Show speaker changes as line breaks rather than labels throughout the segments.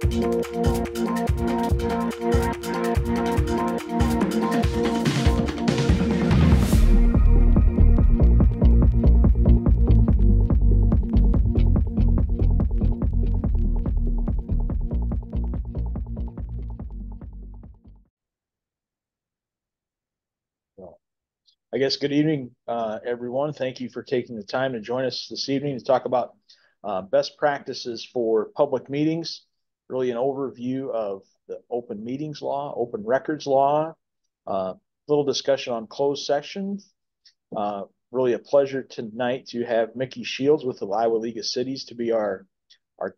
I guess good evening, everyone. Thank you for taking the time to join us this evening to talk about best practices for public meetings, really an overview of the open meetings law, open records law, little discussion on closed sessions. Really a pleasure tonight to have Mickey Sheilds with the Iowa League of Cities to be our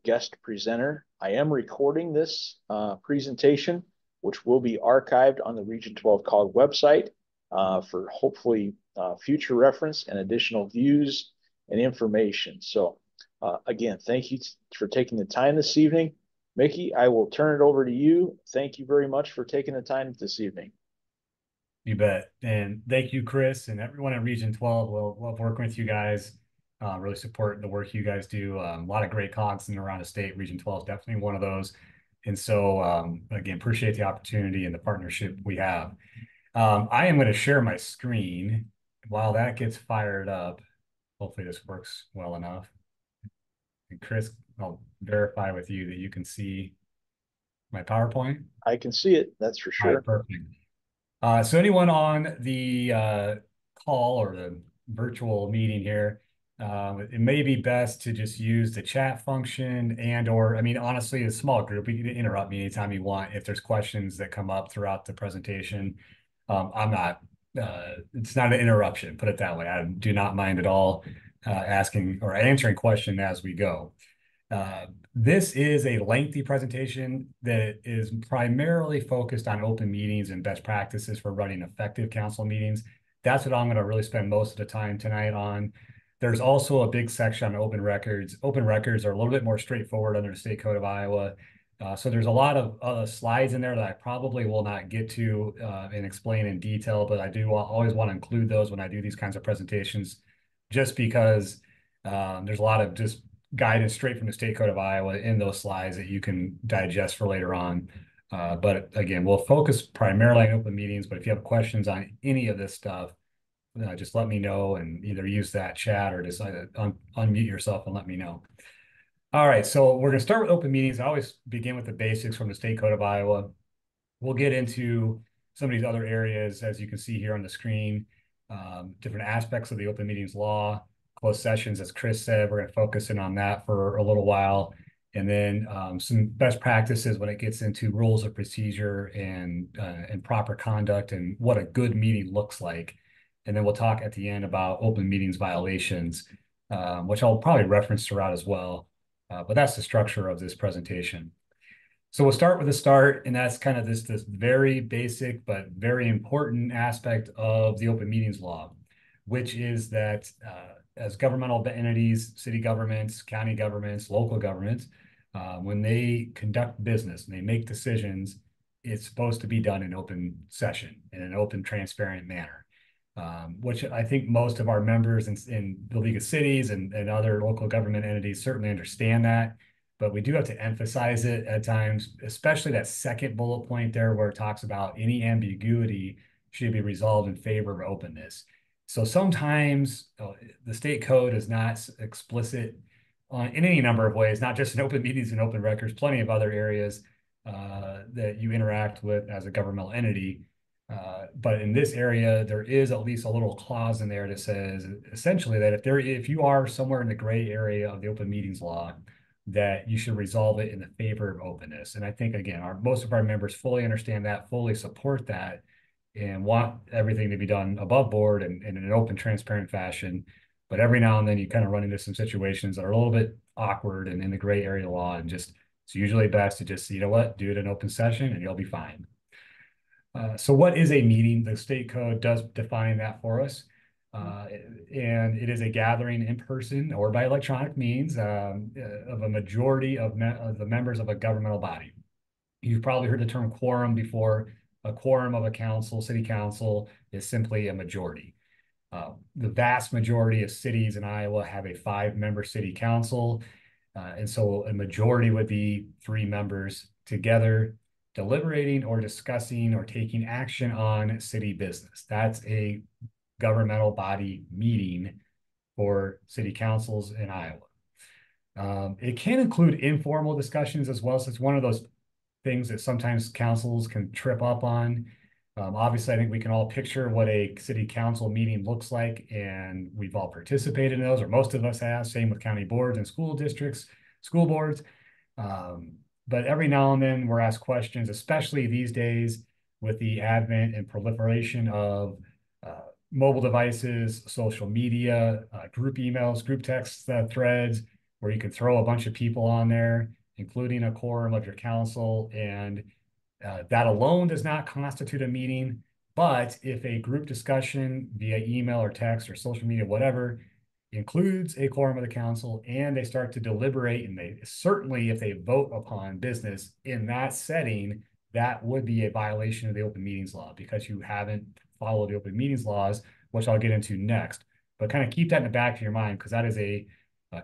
guest presenter. I am recording this presentation, which will be archived on the Region 12 COG website for hopefully future reference and additional views and information. So again, thank you for taking the time this evening. Mickey, I will turn it over to you. Thank you very much for taking the time this evening.
You bet. And thank you, Chris, and everyone at Region 12. We'll love working with you guys. Really support the work you guys do. A lot of great COGs in and around the state. Region 12 is definitely one of those. And so, again, appreciate the opportunity and the partnership we have. I am going to share my screen while that gets fired up. Hopefully this works well enough. And Chris, I'll verify with you that you can see my PowerPoint.
I can see it, that's for sure.
All right, perfect. So anyone on the call or the virtual meeting here, it may be best to just use the chat function or, I mean, honestly, a small group, you can interrupt me anytime you want if there's questions that come up throughout the presentation. It's not an interruption, put it that way. I do not mind at all asking or answering questions as we go. This is a lengthy presentation that is primarily focused on open meetings and best practices for running effective council meetings. That's what I'm going to really spend most of the time tonight on. There's also a big section on open records. Open records are a little bit more straightforward under the State Code of Iowa. So there's a lot of slides in there that I probably will not get to and explain in detail, but I do always want to include those when I do these kinds of presentations, just because there's a lot of just guidance straight from the State Code of Iowa in those slides that you can digest for later on. But again, we'll focus primarily on open meetings, but if you have questions on any of this stuff, just let me know and either use that chat or just unmute yourself and let me know. All right, so we're going to start with open meetings. I always begin with the basics from the State Code of Iowa. We'll get into some of these other areas, as you can see here on the screen, different aspects of the open meetings law, closed sessions, as Chris said. We're going to focus in on that for a little while. And then some best practices when it gets into rules of procedure and proper conduct and what a good meeting looks like. And then we'll talk at the end about open meetings violations, which I'll probably reference throughout as well. But that's the structure of this presentation. So we'll start with the start, and that's kind of this very basic but very important aspect of the open meetings law, which is that as governmental entities, city governments, county governments, local governments, when they conduct business and they make decisions, it's supposed to be done in open session, in an open, transparent manner. Which I think most of our members in the League of Cities and other local government entities certainly understand that, but we do have to emphasize it at times, especially that second bullet point there where it talks about any ambiguity should be resolved in favor of openness. So sometimes the state code is not explicit in any number of ways, not just in open meetings and open records, plenty of other areas that you interact with as a governmental entity. But in this area, there is at least a little clause in there that says essentially that if you are somewhere in the gray area of the open meetings law, that you should resolve it in the favor of openness. And I think, again, most of our members fully understand that, fully support that, and want everything to be done above board and in an open, transparent fashion. But every now and then you kind of run into some situations that are a little bit awkward and in the gray area law, and just it's usually best to just, you know what, do it in open session and you'll be fine. So what is a meeting? The state code does define that for us. And it is a gathering in person or by electronic means of a majority of the members of a governmental body. You've probably heard the term quorum before. A quorum of a council, city council, is simply a majority. The vast majority of cities in Iowa have a 5-member city council. And so a majority would be 3 members together deliberating or discussing or taking action on city business. That's a governmental body meeting for city councils in Iowa. It can include informal discussions as well. So it's one of those things that sometimes councils can trip up on. Obviously, I think we can all picture what a city council meeting looks like, and we've all participated in those, or most of us have. Same with county boards and school districts, school boards. But every now and then we're asked questions, especially these days with the advent and proliferation of mobile devices, social media, group emails, group text threads, where you can throw a bunch of people on there, including a quorum of your council, and that alone does not constitute a meeting. But if a group discussion via email or text or social media, whatever, includes a quorum of the council and they start to deliberate, and they certainly, if they vote upon business in that setting, that would be a violation of the open meetings law because you haven't followed the open meetings laws, which I'll get into next. But kind of keep that in the back of your mind because that is a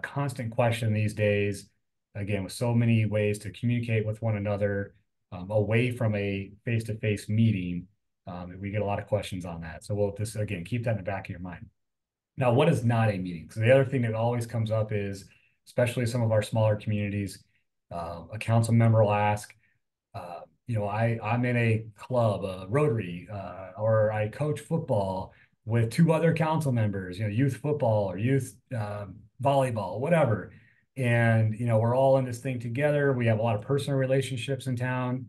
constant question these days. Again, with so many ways to communicate with one another away from a face-to-face meeting, we get a lot of questions on that. So we'll just, again, keep that in the back of your mind. Now, what is not a meeting? So the other thing that always comes up is, especially some of our smaller communities, a council member will ask, I'm in a club, a Rotary, or I coach football with 2 other council members, youth football or youth volleyball, whatever. And, we're all in this thing together. We have a lot of personal relationships in town.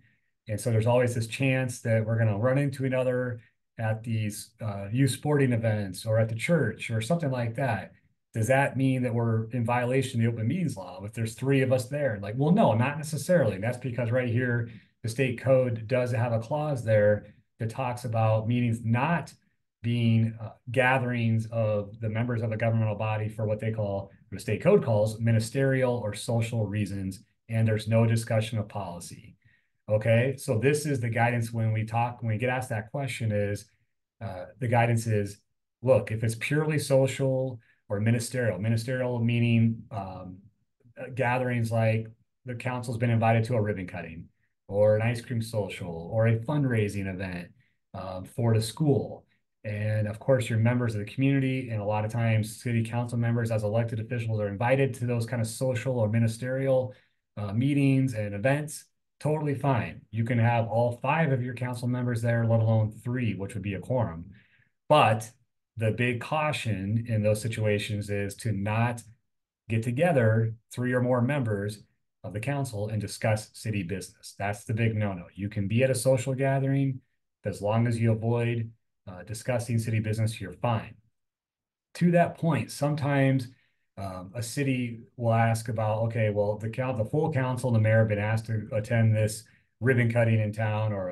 And so there's always this chance that we're going to run into another at these youth sporting events or at the church or something like that. Does that mean that we're in violation of the open meetings law if there's 3 of us there? Like, well, no, not necessarily. And that's because right here, the state code does have a clause there that talks about meetings not being gatherings of the members of a governmental body for what they call, the state code calls, ministerial or social reasons, and there's no discussion of policy. Okay, so this is the guidance when we get asked that question is, the guidance is, look, if it's purely social or ministerial meaning gatherings like the council's been invited to a ribbon cutting or an ice cream social or a fundraising event for the school. And of course, you're members of the community, and a lot of times city council members as elected officials are invited to those kind of social or ministerial meetings and events. Totally fine. You can have all 5 of your council members there, let alone 3, which would be a quorum. But the big caution in those situations is to not get together 3 or more members of the council and discuss city business. That's the big no-no. You can be at a social gathering, but as long as you avoid discussing city business, you're fine. To that point, sometimes a city will ask about, okay, well, the full council and the mayor have been asked to attend this ribbon cutting in town, or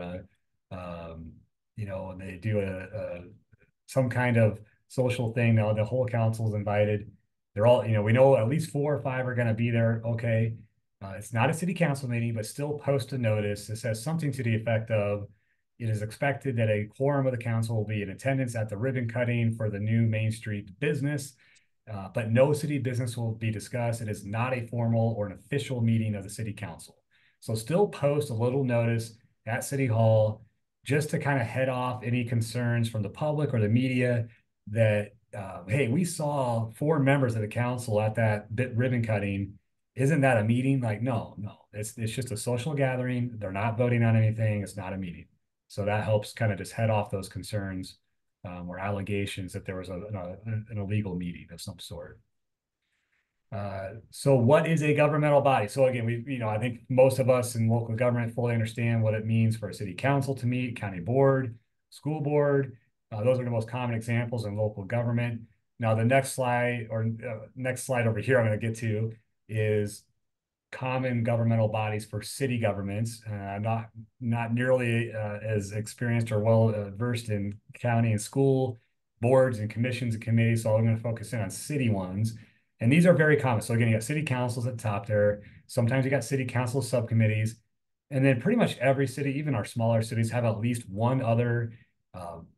and they do some kind of social thing. Now the whole council is invited. They're all, we know at least 4 or 5 are going to be there. Okay, it's not a city council meeting, but still post a notice that says something to the effect of, it is expected that a quorum of the council will be in attendance at the ribbon cutting for the new Main Street business. But no city business will be discussed. It is not a formal or an official meeting of the city council. So still post a little notice at City Hall just to kind of head off any concerns from the public or the media that, hey, we saw 4 members of the council at that ribbon cutting. Isn't that a meeting? Like, no, it's just a social gathering. They're not voting on anything. It's not a meeting. So that helps kind of just head off those concerns or allegations that there was an illegal meeting of some sort. So what is a governmental body? So again, I think most of us in local government fully understand what it means for a city council to meet, county board, school board. Those are the most common examples in local government. Now the next slide over here I'm going to get to is common governmental bodies for city governments, not nearly as experienced or well versed in county and school boards and commissions and committees. So I'm going to focus in on city ones. And these are very common. So again, you got city councils at the top there. Sometimes you got city council subcommittees. And then pretty much every city, even our smaller cities, have at least one other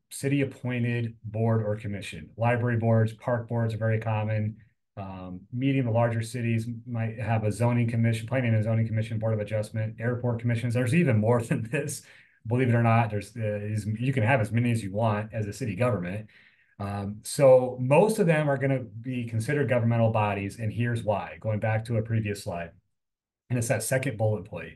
city appointed board or commission. Library boards, park boards are very common. Medium to larger cities might have a zoning commission, planning and zoning commission, board of adjustment, airport commissions. There's even more than this. Believe it or not, you can have as many as you want as a city government. So most of them are going to be considered governmental bodies, and here's why. Going back to a previous slide, and it's that second bullet point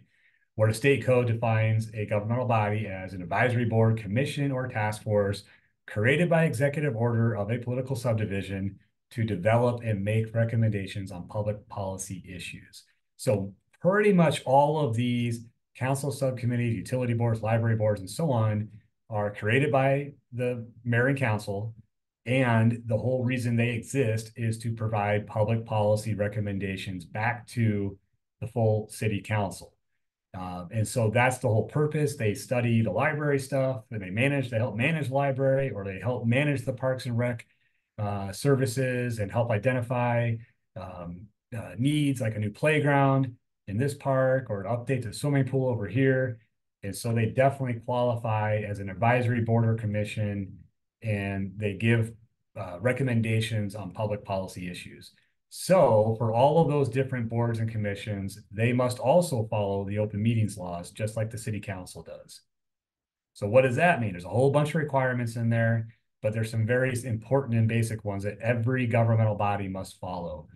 where the state code defines a governmental body as an advisory board, commission, or task force created by executive order of a political subdivision to develop and make recommendations on public policy issues. So pretty much all of these council subcommittees, utility boards, library boards, and so on are created by the mayor and council. And the whole reason they exist is to provide public policy recommendations back to the full city council. And so that's the whole purpose. They study the library stuff and they help manage the library, or they help manage the Parks and Rec services and help identify needs like a new playground in this park or an update to the swimming pool over here. And so they definitely qualify as an advisory board or commission, and they give recommendations on public policy issues. So for all of those different boards and commissions, they must also follow the open meetings laws, just like the city council does. So what does that mean? There's a whole bunch of requirements in there, but there's some very important and basic ones that every governmental body must follow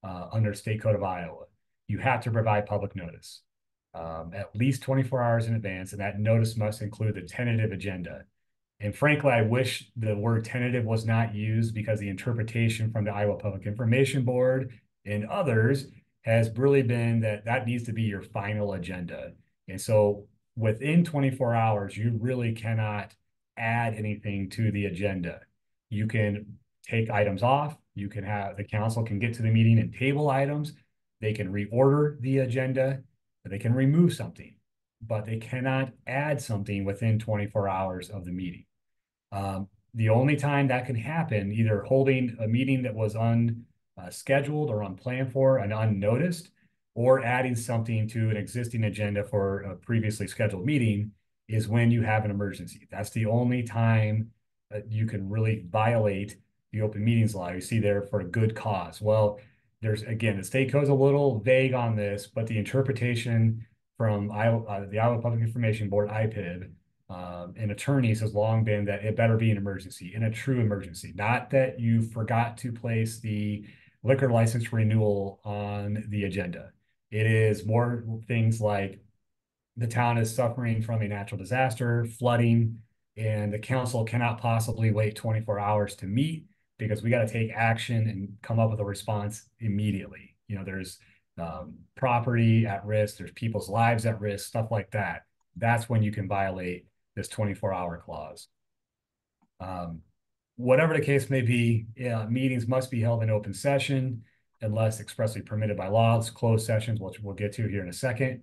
under State Code of Iowa. You have to provide public notice at least 24 hours in advance, and that notice must include the tentative agenda. And frankly, I wish the word tentative was not used, because the interpretation from the Iowa Public Information Board and others has really been that that needs to be your final agenda. And so within 24 hours, you really cannot add anything to the agenda. You can take items off. You can have the council can get to the meeting and table items. They can reorder the agenda. They can remove something, but they cannot add something within 24 hours of the meeting. The only time that can happen, either holding a meeting that was unscheduled or unplanned for and unnoticed, or adding something to an existing agenda for a previously scheduled meeting, is when you have an emergency. That's the only time that you can really violate the open meetings law. You see there, for a good cause. Well, there's, again, the state code's a little vague on this, but the interpretation from the Iowa Public Information Board, IPIB, and attorneys has long been that it better be an emergency, and a true emergency. Not that you forgot to place the liquor license renewal on the agenda. It is more things like the town is suffering from a natural disaster, flooding, and the council cannot possibly wait 24 hours to meet, because we got to take action and come up with a response immediately. There's property at risk, there's people's lives at risk, stuff like that. That's when you can violate this 24-hour clause. Whatever the case may be, meetings must be held in open session unless expressly permitted by law. It's closed sessions, which we'll get to here in a second.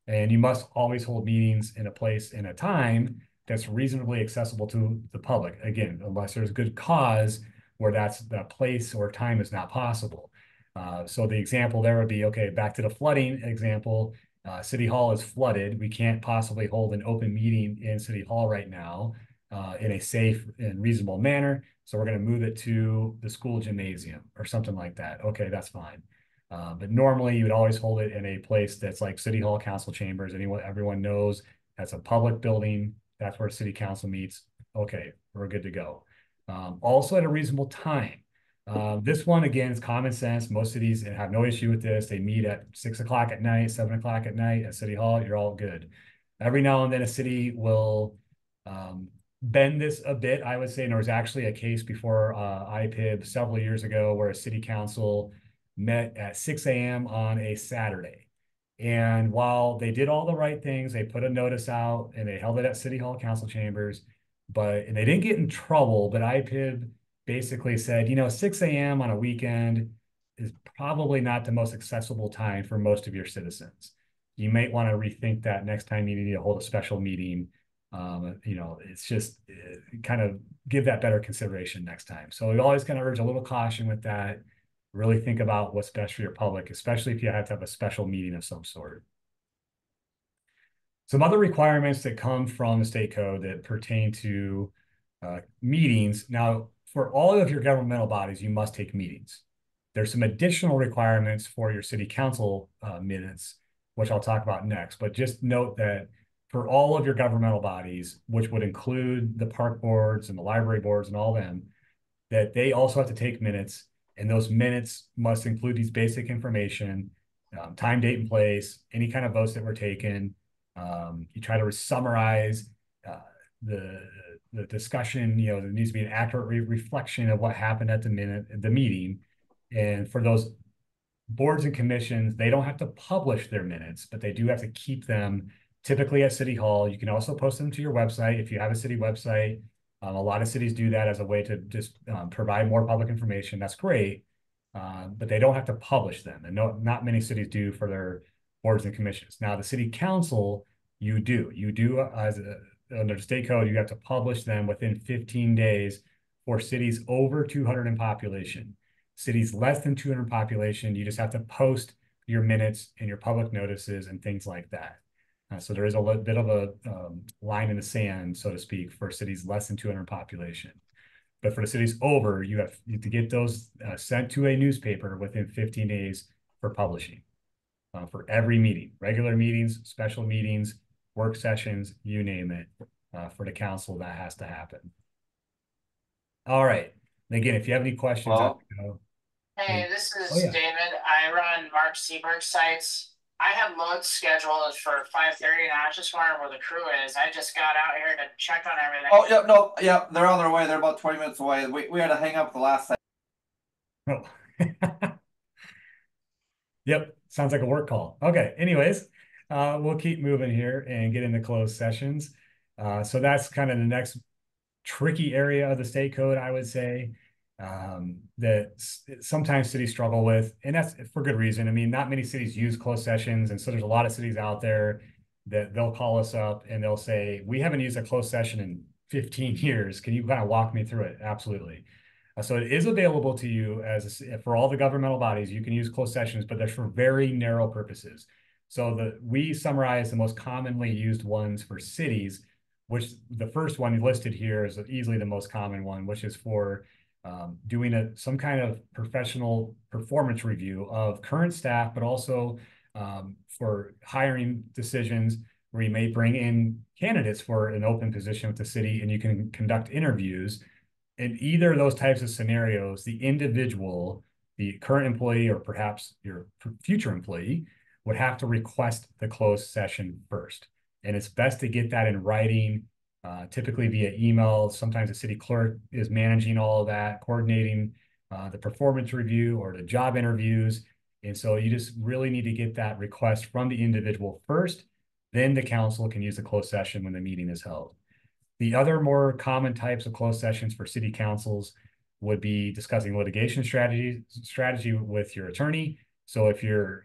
And you must always hold meetings in a place and a time that's reasonably accessible to the public. Again, unless there's good cause where that place or time is not possible. So the example there would be, okay, back to the flooding example. City Hall is flooded. We can't possibly hold an open meeting in City Hall right now in a safe and reasonable manner. So we're going to move it to the school gymnasium or something like that. Okay, that's fine. But normally you would always hold it in a place that's like City Hall, council chambers. Everyone knows that's a public building. That's where city council meets. Okay, we're good to go. Also at a reasonable time. This one, again, is common sense. Most cities have no issue with this. They meet at 6 o'clock at night, 7 o'clock at night at City Hall. You're all good. Every now and then a city will bend this a bit, I would say. And there was actually a case before IPIB several years ago where a city council met at 6 a.m. on a Saturday. And while they did all the right things, they put a notice out and they held it at City Hall council chambers, and they didn't get in trouble, but IPIB basically said, 6 a.m. on a weekend is probably not the most accessible time for most of your citizens. You might want to rethink that next time you need to hold a special meeting. It's just kind of give that better consideration next time. So we always kind of urge a little caution with that. Really think about what's best for your public, especially if you have to have a special meeting of some sort. Some other requirements that come from the state code that pertain to meetings. Now, for all of your governmental bodies, you must take meetings. There's some additional requirements for your city council minutes, which I'll talk about next. But just note that for all of your governmental bodies, which would include the park boards and the library boards and all them, that they also have to take minutes, and those minutes must include these basic information, time, date, and place, any kind of votes that were taken. You try to summarize uh, the the discussion. There needs to be an accurate reflection of what happened at the meeting. And for those boards and commissions, they don't have to publish their minutes, but they do have to keep them typically at City Hall. You can also post them to your website if you have a city website. A lot of cities do that as a way to just provide more public information. That's great, but they don't have to publish them. And not many cities do for their boards and commissions. Now, the city council, you do. Under the state code, you have to publish them within 15 days for cities over 200 in population. Cities less than 200 population, you just have to post your minutes and your public notices and things like that. So there is a bit of a line in the sand, so to speak, for cities less than 200 population. But for the cities over, you have to get those sent to a newspaper within 15 days for publishing. For every meeting, regular meetings, special meetings, work sessions, you name it, for the council, that has to happen. All right. And again, if you have any questions,
Hey, this is
yeah.
David. I run Mark Seberg sites. I have loads scheduled for 5:30, and I was just wondering where the crew is. I just got out here to check on everything.
Oh, yeah, no, yeah, they're on their way. They're about 20 minutes away. We had to hang up the last time.
Oh. Yep, sounds like a work call. Okay, anyways, we'll keep moving here and get into closed sessions. So that's kind of the next tricky area of the state code, I would say, that sometimes cities struggle with, and that's for good reason. I mean, not many cities use closed sessions, and so there's a lot of cities out there that they'll call us up and they'll say, we haven't used a closed session in 15 years. Can you kind of walk me through it? Absolutely. So it is available to you for all the governmental bodies. You can use closed sessions, but they're for very narrow purposes. So we summarize the most commonly used ones for cities, which the first one listed here is easily the most common one, which is for doing some kind of professional performance review of current staff, but also for hiring decisions where you may bring in candidates for an open position with the city, and you can conduct interviews. In either of those types of scenarios, the individual, the current employee, or perhaps your future employee, would have to request the closed session first. And it's best to get that in writing, typically via email. Sometimes the city clerk is managing all of that, coordinating the performance review or the job interviews. And so you just really need to get that request from the individual first. Then the council can use the closed session when the meeting is held. The other more common types of closed sessions for city councils would be discussing litigation strategy with your attorney. So if you're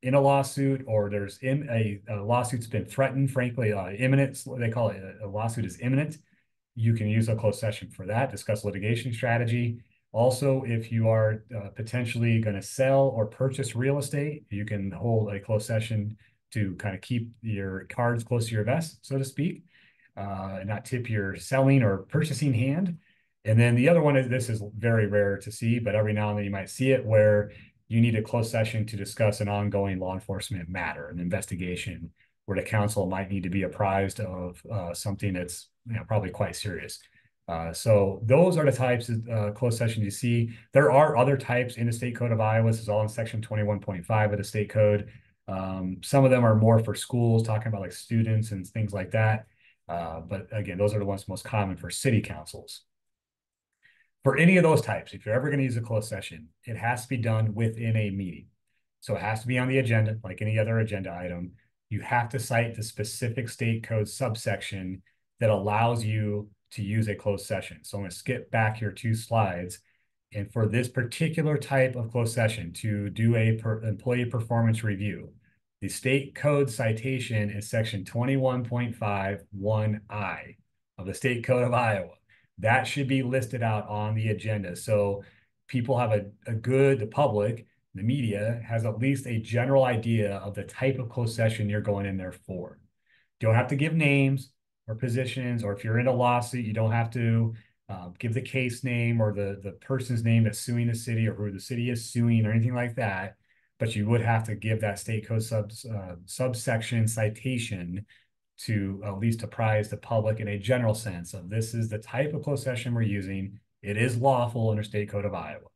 in a lawsuit, or there's a lawsuit's been threatened, frankly, imminent, they call it a lawsuit is imminent, you can use a closed session for that, discuss litigation strategy. Also, if you are potentially going to sell or purchase real estate, you can hold a closed session to kind of keep your cards close to your vest, so to speak, and not tip your selling or purchasing hand. And then the other one is, this is very rare to see, but every now and then you might see it, where you need a closed session to discuss an ongoing law enforcement matter, an investigation, where the council might need to be apprised of something that's probably quite serious. So those are the types of closed sessions you see. There are other types in the State Code of Iowa. This is all in section 21.5 of the State Code. Some of them are more for schools, talking about like students and things like that. But again, those are the ones most common for city councils. For any of those types, if you're ever going to use a closed session, it has to be done within a meeting. So it has to be on the agenda, like any other agenda item. You have to cite the specific state code subsection that allows you to use a closed session. So I'm going to skip back here 2 slides. And for this particular type of closed session, to do a employee performance review, the state code citation is section 21.51I of the State Code of Iowa. That should be listed out on the agenda. So people have the public, the media, has at least a general idea of the type of closed session you're going in there for. You don't have to give names or positions, or if you're in a lawsuit, you don't have to give the case name or the person's name that's suing the city or who the city is suing or anything like that. But you would have to give that state code subsection citation to at least apprise the public in a general sense of this is the type of closed session we're using. It is lawful under State Code of Iowa.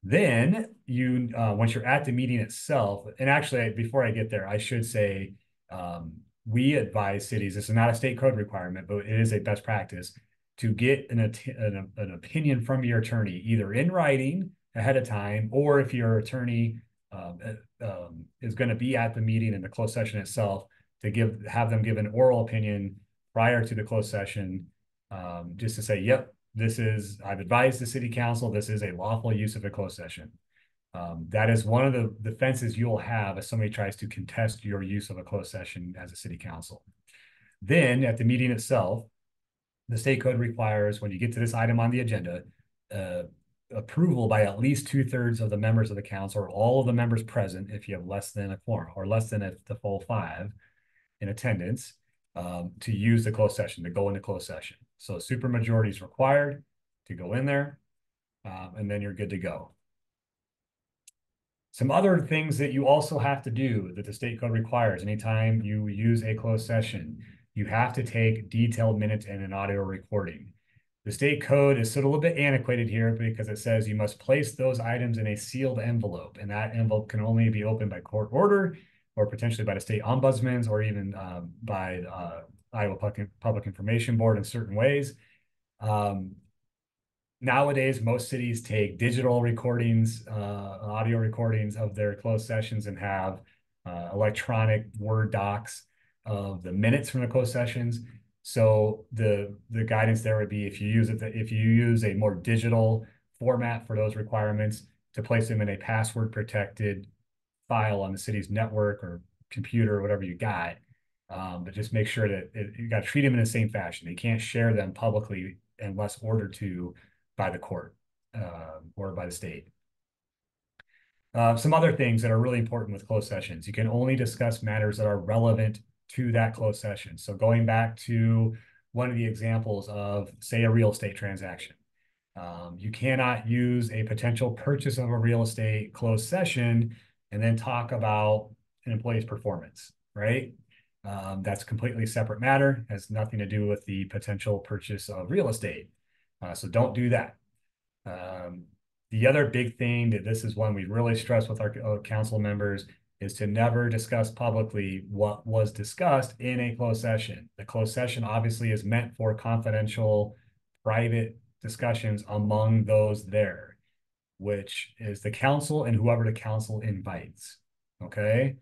Then you, once you're at the meeting itself, and actually before I get there, I should say, we advise cities, this is not a state code requirement, but it is a best practice to get an opinion from your attorney, either in writing ahead of time, or if your attorney is going to be at the meeting in the closed session itself, to have them give an oral opinion prior to the closed session, just to say, yep, I've advised the city council, this is a lawful use of a closed session. That is one of the defenses you'll have if somebody tries to contest your use of a closed session as a city council. Then at the meeting itself, the state code requires, when you get to this item on the agenda, approval by at least 2/3 of the members of the council, or all of the members present if you have less than a quorum, or less than the full 5 in attendance, to use the closed session, to go into closed session. So supermajority is required to go in there, and then you're good to go. Some other things that you also have to do that the state code requires anytime you use a closed session, you have to take detailed minutes and an audio recording. The state code is sort of a little bit antiquated here because it says you must place those items in a sealed envelope, and that envelope can only be opened by court order or potentially by the state ombudsman's or even by Iowa Public Information Board in certain ways. Nowadays, most cities take digital recordings, audio recordings of their closed sessions and have electronic Word docs of the minutes from the closed sessions. So the guidance there would be if you use a more digital format for those requirements, to place them in a password protected file on the city's network or computer or whatever you got. But just make sure that you got to treat them in the same fashion. They can't share them publicly unless ordered to by the court or by the state. Some other things that are really important with closed sessions: you can only discuss matters that are relevant to that closed session. So going back to one of the examples of, say, a real estate transaction, you cannot use a potential purchase of a real estate closed session and then talk about an employee's performance, right? That's a completely separate matter, has nothing to do with the potential purchase of real estate. So don't do that. The other big thing that this is one we really stress with our council members is to never discuss publicly what was discussed in a closed session. The closed session obviously is meant for confidential, private discussions among those there, which is the council and whoever the council invites. Okay.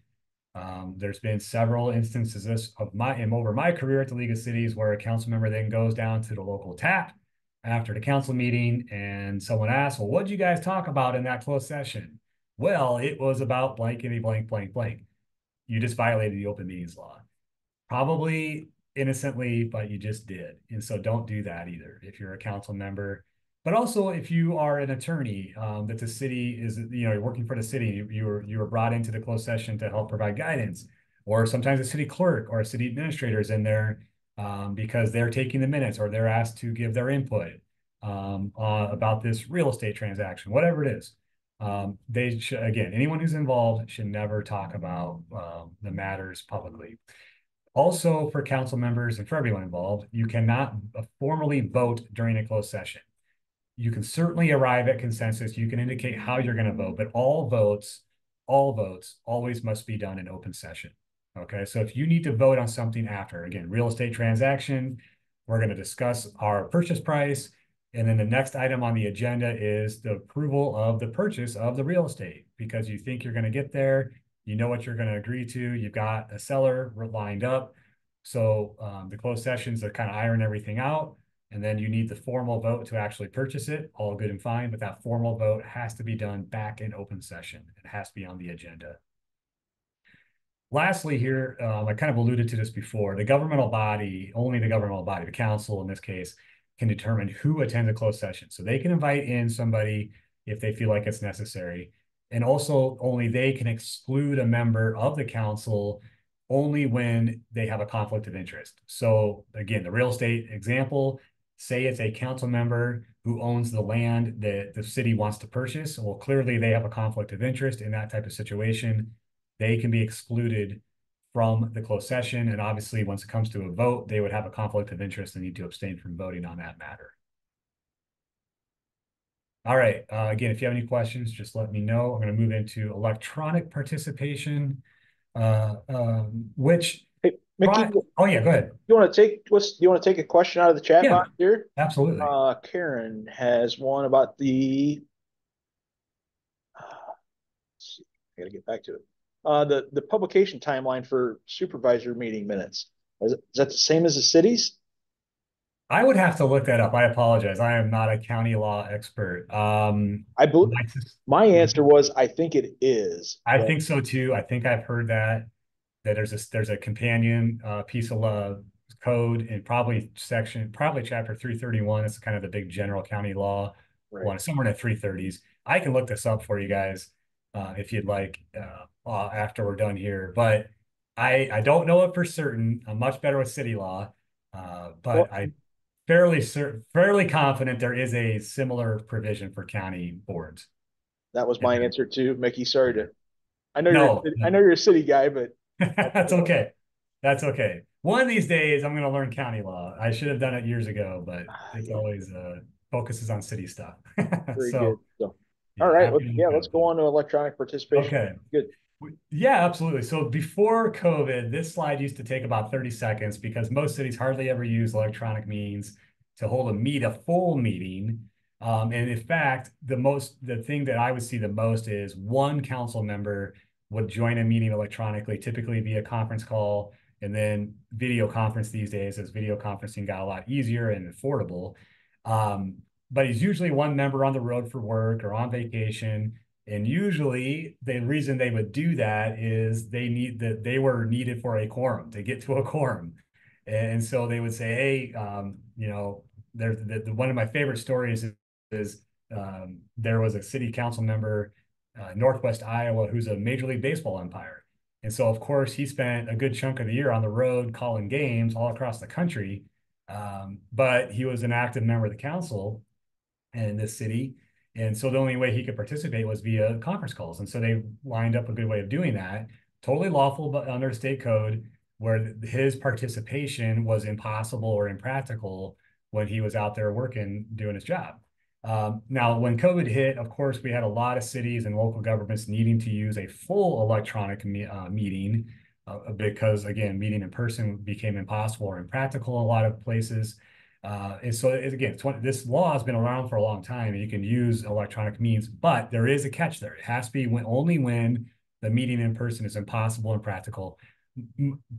There's been several instances over my career at the League of Cities where a council member then goes down to the local tap after the council meeting and someone asks, well, what did you guys talk about in that closed session? Well, it was about blankety blank, blank, blank. You just violated the open meetings law. Probably innocently, but you just did. And so don't do that either if you're a council member. But also if you are an attorney that the city is, you're working for the city, you were brought into the closed session to help provide guidance, or sometimes a city clerk or a city administrator is in there because they're taking the minutes or they're asked to give their input about this real estate transaction, whatever it is. They should, again, anyone who's involved should never talk about the matters publicly. Also, for council members and for everyone involved, you cannot formally vote during a closed session. You can certainly arrive at consensus. You can indicate how you're going to vote, but all votes always must be done in open session. Okay, so if you need to vote on something after, again, real estate transaction, we're going to discuss our purchase price. And then the next item on the agenda is the approval of the purchase of the real estate, because you think you're going to get there. You know what you're going to agree to. You've got a seller lined up. So the closed sessions to kind of iron everything out. And then you need the formal vote to actually purchase it. All good and fine. But that formal vote has to be done back in open session. It has to be on the agenda. Lastly here, I kind of alluded to this before, the governmental body, only the governmental body, the council in this case, can determine who attends a closed session. So they can invite in somebody if they feel like it's necessary. And also only they can exclude a member of the council only when they have a conflict of interest. So again, the real estate example, say it's a council member who owns the land that the city wants to purchase. Well, clearly they have a conflict of interest in that type of situation. They can be excluded from the closed session. And obviously, once it comes to a vote, they would have a conflict of interest and need to abstain from voting on that matter. All right. Again, if you have any questions, just let me know. I'm going to move into electronic participation, which.
Hey, Mickey,
oh yeah, go ahead.
You want to take a question out of the chat box here?
Absolutely.
Karen has one about the. Let's see, I got to get back to it. The publication timeline for supervisor meeting minutes. Is that the same as the cities?
I would have to look that up. I apologize. I am not a county law expert.
I believe my answer was I think it is.
I think so too. I think I've heard that there's a companion piece of code and probably chapter 331. It's kind of the big general county law one, somewhere in the 330s. I can look this up for you guys if you'd like after we're done here. But I don't know it for certain. I'm much better with city law, but I'm fairly confident there is a similar provision for county boards.
That was my answer too, Mickey. Sorry to. I know you're a city guy, but
that's okay. That's okay. One of these days, I'm going to learn county law. I should have done it years ago, but it's always focuses on city stuff.
Very good. So, all right. Let's go on to electronic participation.
Okay.
Good.
Yeah, absolutely. So before COVID, this slide used to take about 30 seconds because most cities hardly ever use electronic means to hold a full meeting. And in fact, the thing that I would see the most is one council member would join a meeting electronically, typically via conference call, and then video conference these days, as video conferencing got a lot easier and affordable. But he's usually one member on the road for work or on vacation. And usually the reason they would do that is they were needed for a quorum, to get to a quorum. And so they would say, hey, there's one of my favorite stories is there was a city council member, Northwest Iowa, who's a Major League Baseball umpire. And so, of course, he spent a good chunk of the year on the road calling games all across the country. But he was an active member of the council in this city. And so the only way he could participate was via conference calls. And so they lined up a good way of doing that, totally lawful, but under state code, where his participation was impossible or impractical when he was out there working, doing his job. Now, when COVID hit, of course, we had a lot of cities and local governments needing to use a full electronic meeting because, again, meeting in person became impossible or impractical in a lot of places. And so, again, this law has been around for a long time, and you can use electronic means, but there is a catch there. It has to be only when the meeting in person is impossible and practical.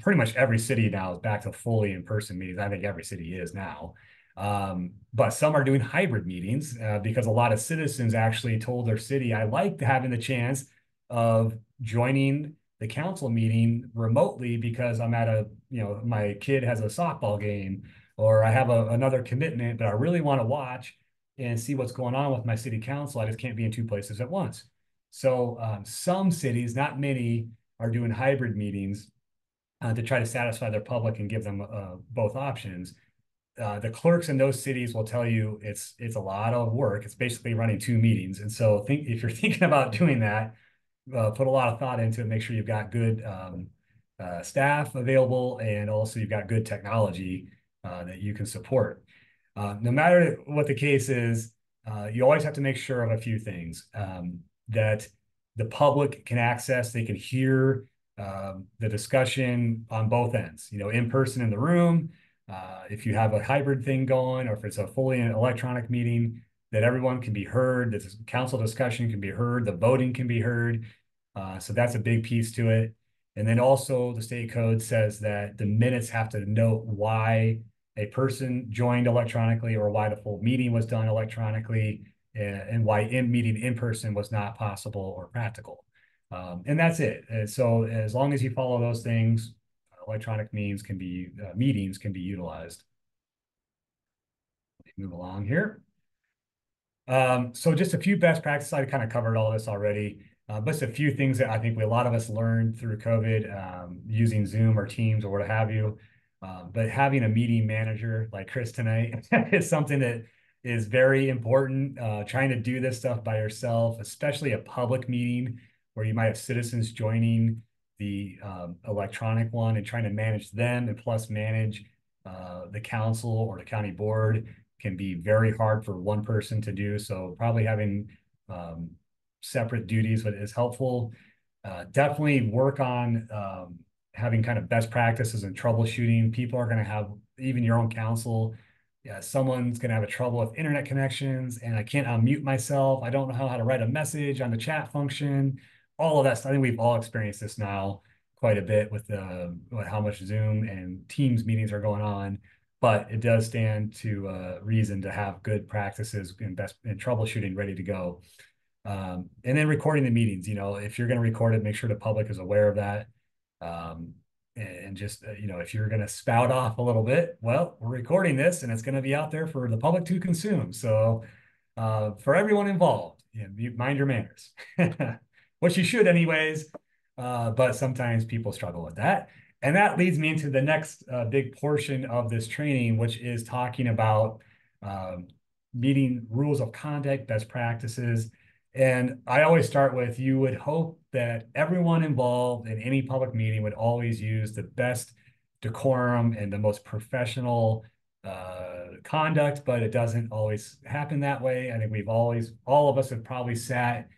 Pretty much every city now is back to fully in-person meetings. I think every city is now. But some are doing hybrid meetings because a lot of citizens actually told their city, I like having the chance of joining the council meeting remotely because I'm at my kid has a softball game, or I have another commitment, but I really want to watch and see what's going on with my city council. I just can't be in two places at once. So some cities, not many, are doing hybrid meetings to try to satisfy their public and give them both options. The clerks in those cities will tell you it's a lot of work. It's basically running two meetings. And so if you're thinking about doing that, put a lot of thought into it. Make sure you've got good staff available, and also you've got good technology that you can support. No matter what the case is, you always have to make sure of a few things that the public can access. They can hear the discussion on both ends, in person in the room. If you have a hybrid thing going, or if it's a fully electronic meeting, that everyone can be heard, the council discussion can be heard, the voting can be heard. So that's a big piece to it. And then also the state code says that the minutes have to note why a person joined electronically or why the full meeting was done electronically, and why meeting in person was not possible or practical. And that's it. And so as long as you follow those things, electronic meetings can be utilized. Let me move along here. So just a few best practices. I kind of covered all this already, but it's a few things that I think a lot of us learned through COVID, using Zoom or Teams or what have you. But having a meeting manager like Chris tonight is something that is very important. Trying to do this stuff by yourself, especially a public meeting where you might have citizens joining the electronic one and trying to manage them and plus manage the council or the county board can be very hard for one person to do. So probably having separate duties is helpful. Definitely work on having kind of best practices and troubleshooting. People are going to have, even your own council, yeah, someone's going to have a trouble with internet connections and I can't unmute myself. I don't know how to write a message on the chat function, all of that stuff. I think we've all experienced this now quite a bit with how much Zoom and Teams meetings are going on, but it does stand to reason to have good practices and best and troubleshooting ready to go. And then recording the meetings, if you're going to record it, make sure the public is aware of that. And just, if you're going to spout off a little bit, well, we're recording this and it's going to be out there for the public to consume. So for everyone involved, mind your manners, which you should anyways. But sometimes people struggle with that. And that leads me into the next big portion of this training, which is talking about meeting rules of conduct, best practices. And I always start with, you would hope that everyone involved in any public meeting would always use the best decorum and the most professional conduct, but it doesn't always happen that way. I think all of us have probably sat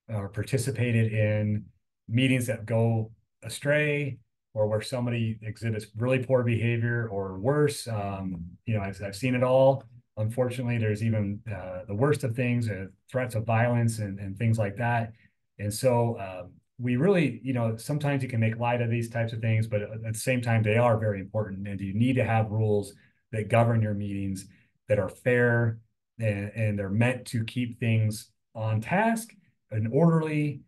or participated in meetings that go astray or where somebody exhibits really poor behavior or worse. I've seen it all. Unfortunately, there's even the worst of things, threats of violence and things like that. And so we really, sometimes you can make light of these types of things, but at the same time, they are very important. And you need to have rules that govern your meetings that are fair and they're meant to keep things on task and orderly.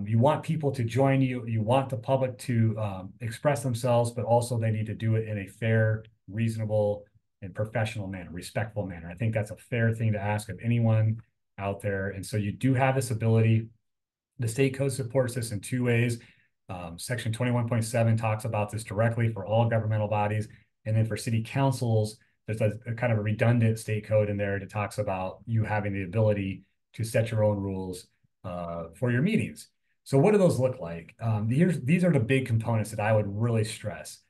You want people to join you. You want the public to express themselves, but also they need to do it in a fair, reasonable, and professional manner, respectful manner. I think that's a fair thing to ask of anyone out there. And so you do have this ability. The state code supports this in two ways. Section 21.7 talks about this directly for all governmental bodies. And then for city councils, there's a kind of a redundant state code in there that talks about you having the ability to set your own rules for your meetings. So what do those look like? These are the big components that I would really stress.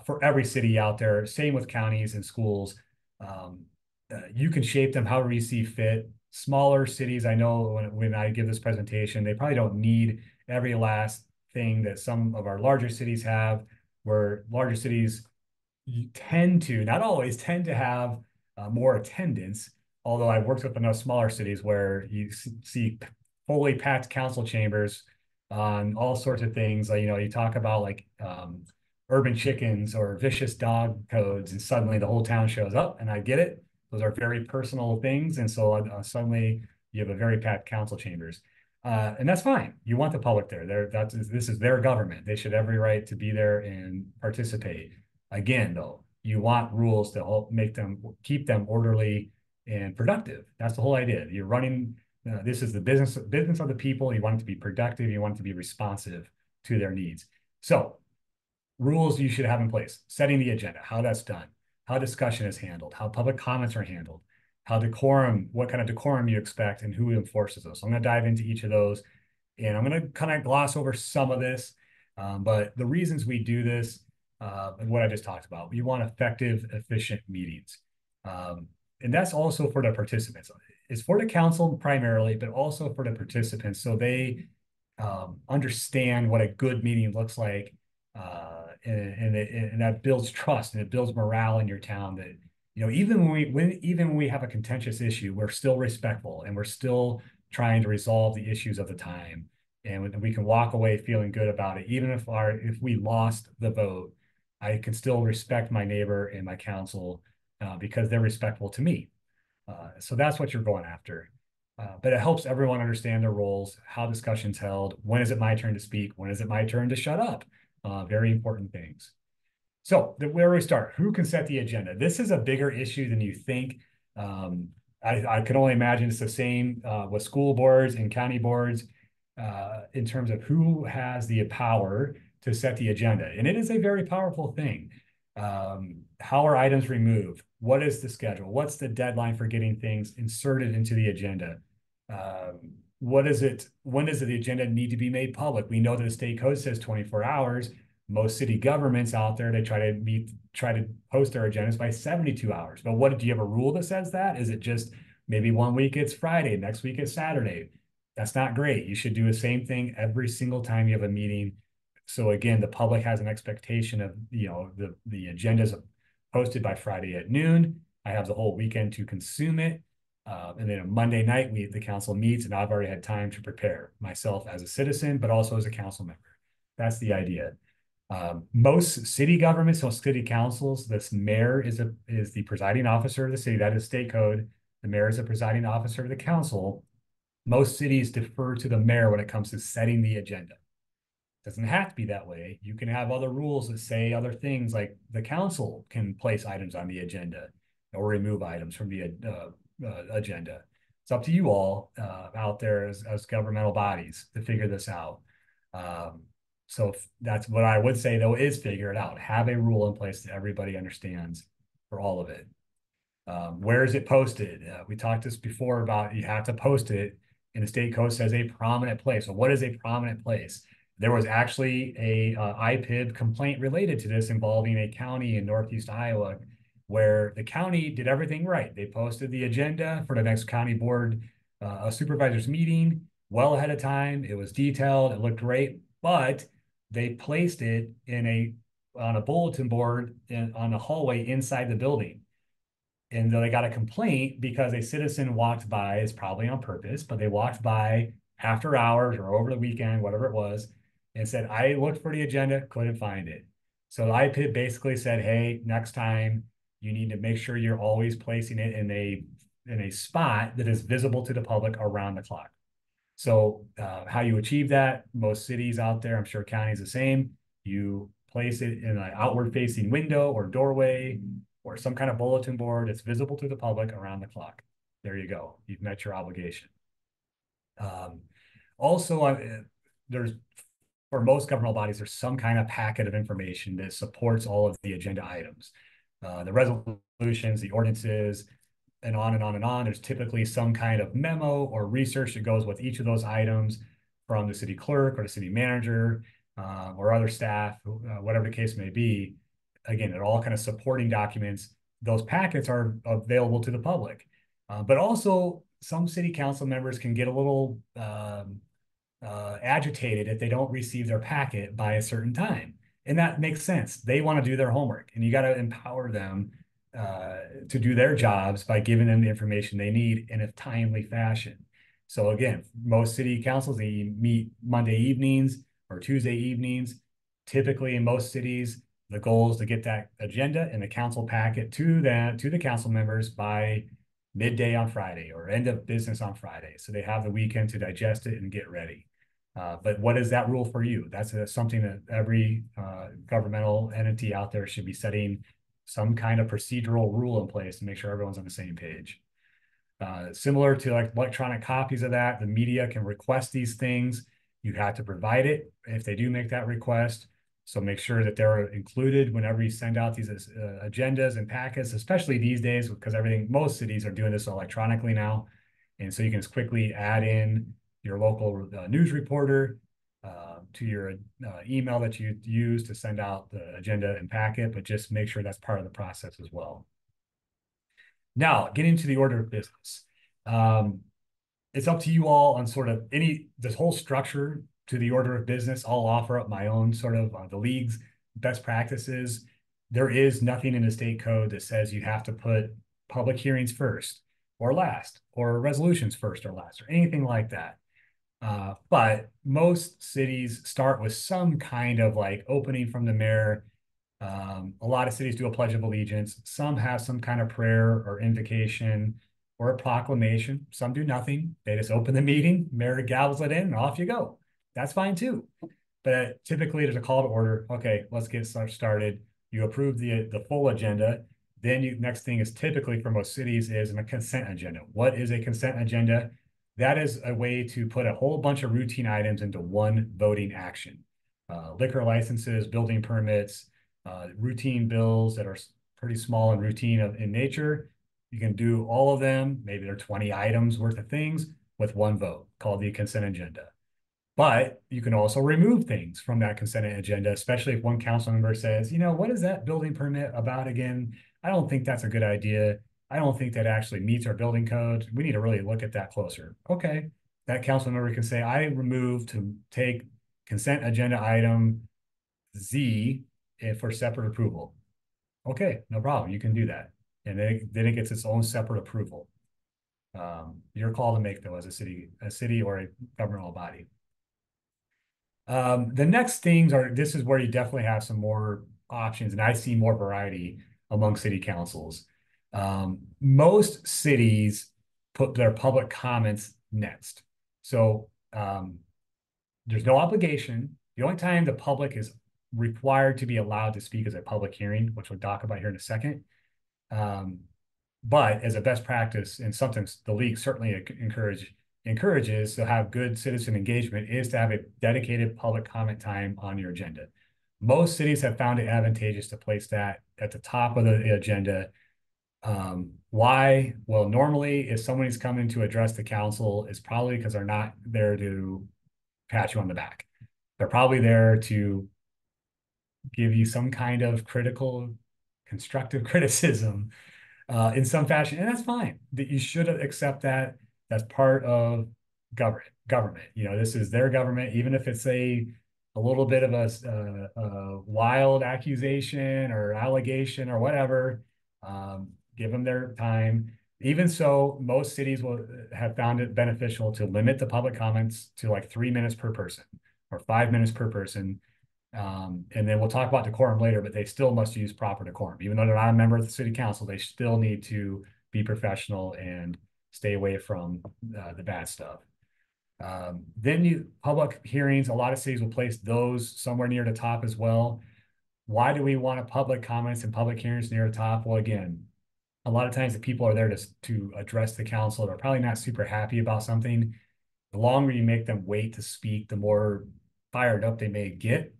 For every city out there, same with counties and schools. You can shape them however you see fit. Smaller cities, I know when I give this presentation, they probably don't need every last thing that some of our larger cities have, where larger cities tend to, not always, tend to have more attendance. Although I've worked with enough smaller cities where you see fully packed council chambers on all sorts of things. You talk about urban chickens or vicious dog codes, and suddenly the whole town shows up. And I get it; those are very personal things, and so suddenly you have a very packed council chambers, and that's fine. You want the public there. This is their government. They should have every right to be there and participate. Again, though, you want rules to help keep them orderly and productive. That's the whole idea. You're running. This is the business of the people. You want it to be productive. You want it to be responsive to their needs. So rules you should have in place: setting the agenda, how that's done, how discussion is handled, how public comments are handled, what kind of decorum you expect, and who enforces those. So I'm going to dive into each of those, and I'm going to kind of gloss over some of this, but the reasons we do this and what I just talked about, we want effective, efficient meetings. And that's also for the participants. It's for the council primarily, but also for the participants, so they understand what a good meeting looks like. And that builds trust and it builds morale in your town that, even when we have a contentious issue, we're still respectful and we're still trying to resolve the issues of the time. And we can walk away feeling good about it. Even if we lost the vote, I can still respect my neighbor and my council because they're respectful to me. So that's what you're going after. But it helps everyone understand their roles, how discussion's held, when is it my turn to speak, when is it my turn to shut up. Very important things. So where we start, who can set the agenda? This is a bigger issue than you think. I can only imagine it's the same with school boards and county boards in terms of who has the power to set the agenda. And it is a very powerful thing. How are items removed? What is the schedule? What's the deadline for getting things inserted into the agenda? What is it? When does the agenda need to be made public? We know that the state code says 24 hours. Most city governments out there, they try to post their agendas by 72 hours. But what, do you have a rule that says that? Is it just maybe one week it's Friday, next week it's Saturday? That's not great. You should do the same thing every single time you have a meeting. So again, the public has an expectation of, the agendas posted by Friday at noon. I have the whole weekend to consume it. And then on Monday night, the council meets, and I've already had time to prepare myself as a citizen, but also as a council member. That's the idea. Most city governments, most city councils, this mayor is the presiding officer of the city. That is state code. The mayor is the presiding officer of the council. Most cities defer to the mayor when it comes to setting the agenda. It doesn't have to be that way. You can have other rules that say other things, like the council can place items on the agenda or remove items from the agenda. It's up to you all out there as governmental bodies to figure this out. So that's what I would say, though, is figure it out. Have a rule in place that everybody understands for all of it. Where is it posted? We talked this before about you have to post it, and the state code says a prominent place. So what is a prominent place? There was actually a IPIB complaint related to this involving a county in Northeast Iowa where the county did everything right. They posted the agenda for the next county board supervisors meeting well ahead of time. It was detailed. It looked great, but they placed it on a bulletin board on the hallway inside the building. And they got a complaint because a citizen walked by, it's probably on purpose, but they walked by after hours or over the weekend, whatever it was, and said, I looked for the agenda, couldn't find it. So the IPIB basically said, hey, next time you need to make sure you're always placing it in a spot that is visible to the public around the clock. So how you achieve that, most cities out there, I'm sure counties the same, you place it in an outward facing window or doorway or some kind of bulletin board that's visible to the public around the clock. There you go. You've met your obligation. Also, for most governmental bodies, there's some kind of packet of information that supports all of the agenda items. The resolutions, the ordinances, and on and on and on. There's typically some kind of memo or research that goes with each of those items from the city clerk or the city manager or other staff, whatever the case may be. Again, they're all kind of supporting documents. Those packets are available to the public. But also, some city council members can get a little agitated if they don't receive their packet by a certain time. And that makes sense. They want to do their homework, and you got to empower them to do their jobs by giving them the information they need in a timely fashion. So again, most city councils, they meet Monday evenings or Tuesday evenings. Typically in most cities, the goal is to get that agenda and the council packet to the council members by midday on Friday or end of business on Friday. So they have the weekend to digest it and get ready. But what is that rule for you? That's something that every governmental entity out there should be setting some kind of procedural rule in place to make sure everyone's on the same page. Similar to like electronic copies of that, the media can request these things. You have to provide it if they do make that request. So make sure that they're included whenever you send out these agendas and packets, especially these days, because most cities are doing this electronically now. And so you can just quickly add in your local news reporter to your email that you use to send out the agenda and packet, but just make sure that's part of the process as well. Now, getting to the order of business. It's up to you all on sort of this whole structure to the order of business. I'll offer up my own sort of the league's best practices. There is nothing in the state code that says you have to put public hearings first or last, or resolutions first or last, or anything like that. But most cities start with some kind of like opening from the mayor. A lot of cities do a pledge of allegiance. Some have some kind of prayer or invocation or a proclamation. Some do nothing. They just open the meeting, mayor gavels it in, and off you go. That's fine too. But typically there's a call to order. Okay, let's get started. You approve the full agenda. Then next thing is typically for most cities is a consent agenda. What is a consent agenda? That is a way to put a whole bunch of routine items into one voting action. Liquor licenses, building permits, Routine bills that are pretty small and routine in nature, you can do all of them. Maybe there are 20 items worth of things with one vote called the consent agenda. But you can also remove things from that consent agenda, especially if one council member says, you know, what is that building permit about again? I don't think that's a good idea. I don't think that actually meets our building code. We need to really look at that closer. Okay, that council member can say, I remove to take consent agenda item Z for separate approval. Okay, no problem. You can do that. And then it gets its own separate approval. Your call to make, though, as a city or a governmental body. The next things this is where you definitely have some more options, and I see more variety among city councils. Most cities put their public comments next. So there's no obligation. The only time the public is required to be allowed to speak is a public hearing, which we'll talk about here in a second. But as a best practice, and something the league certainly encourages to have good citizen engagement, is to have a dedicated public comment time on your agenda. Most cities have found it advantageous to place that at the top of the agenda. Why? Well, normally if somebody's coming to address the council, it's probably because they're not there to pat you on the back. They're probably there to give you some kind of constructive criticism in some fashion, and that's fine. That you should accept that. That's part of government. You know, this is their government, even if it's a little bit of a wild accusation or allegation or whatever. Give them their time. Even so, most cities will have found it beneficial to limit the public comments to like 3 minutes per person or 5 minutes per person. And then we'll talk about decorum later, but they still must use proper decorum. Even though they're not a member of the city council, they still need to be professional and stay away from the bad stuff. Then public hearings, a lot of cities will place those somewhere near the top as well. Why do we want public comments and public hearings near the top? Well, again, a lot of times the people are there to address the council. They're probably not super happy about something. The longer you make them wait to speak, the more fired up they may get.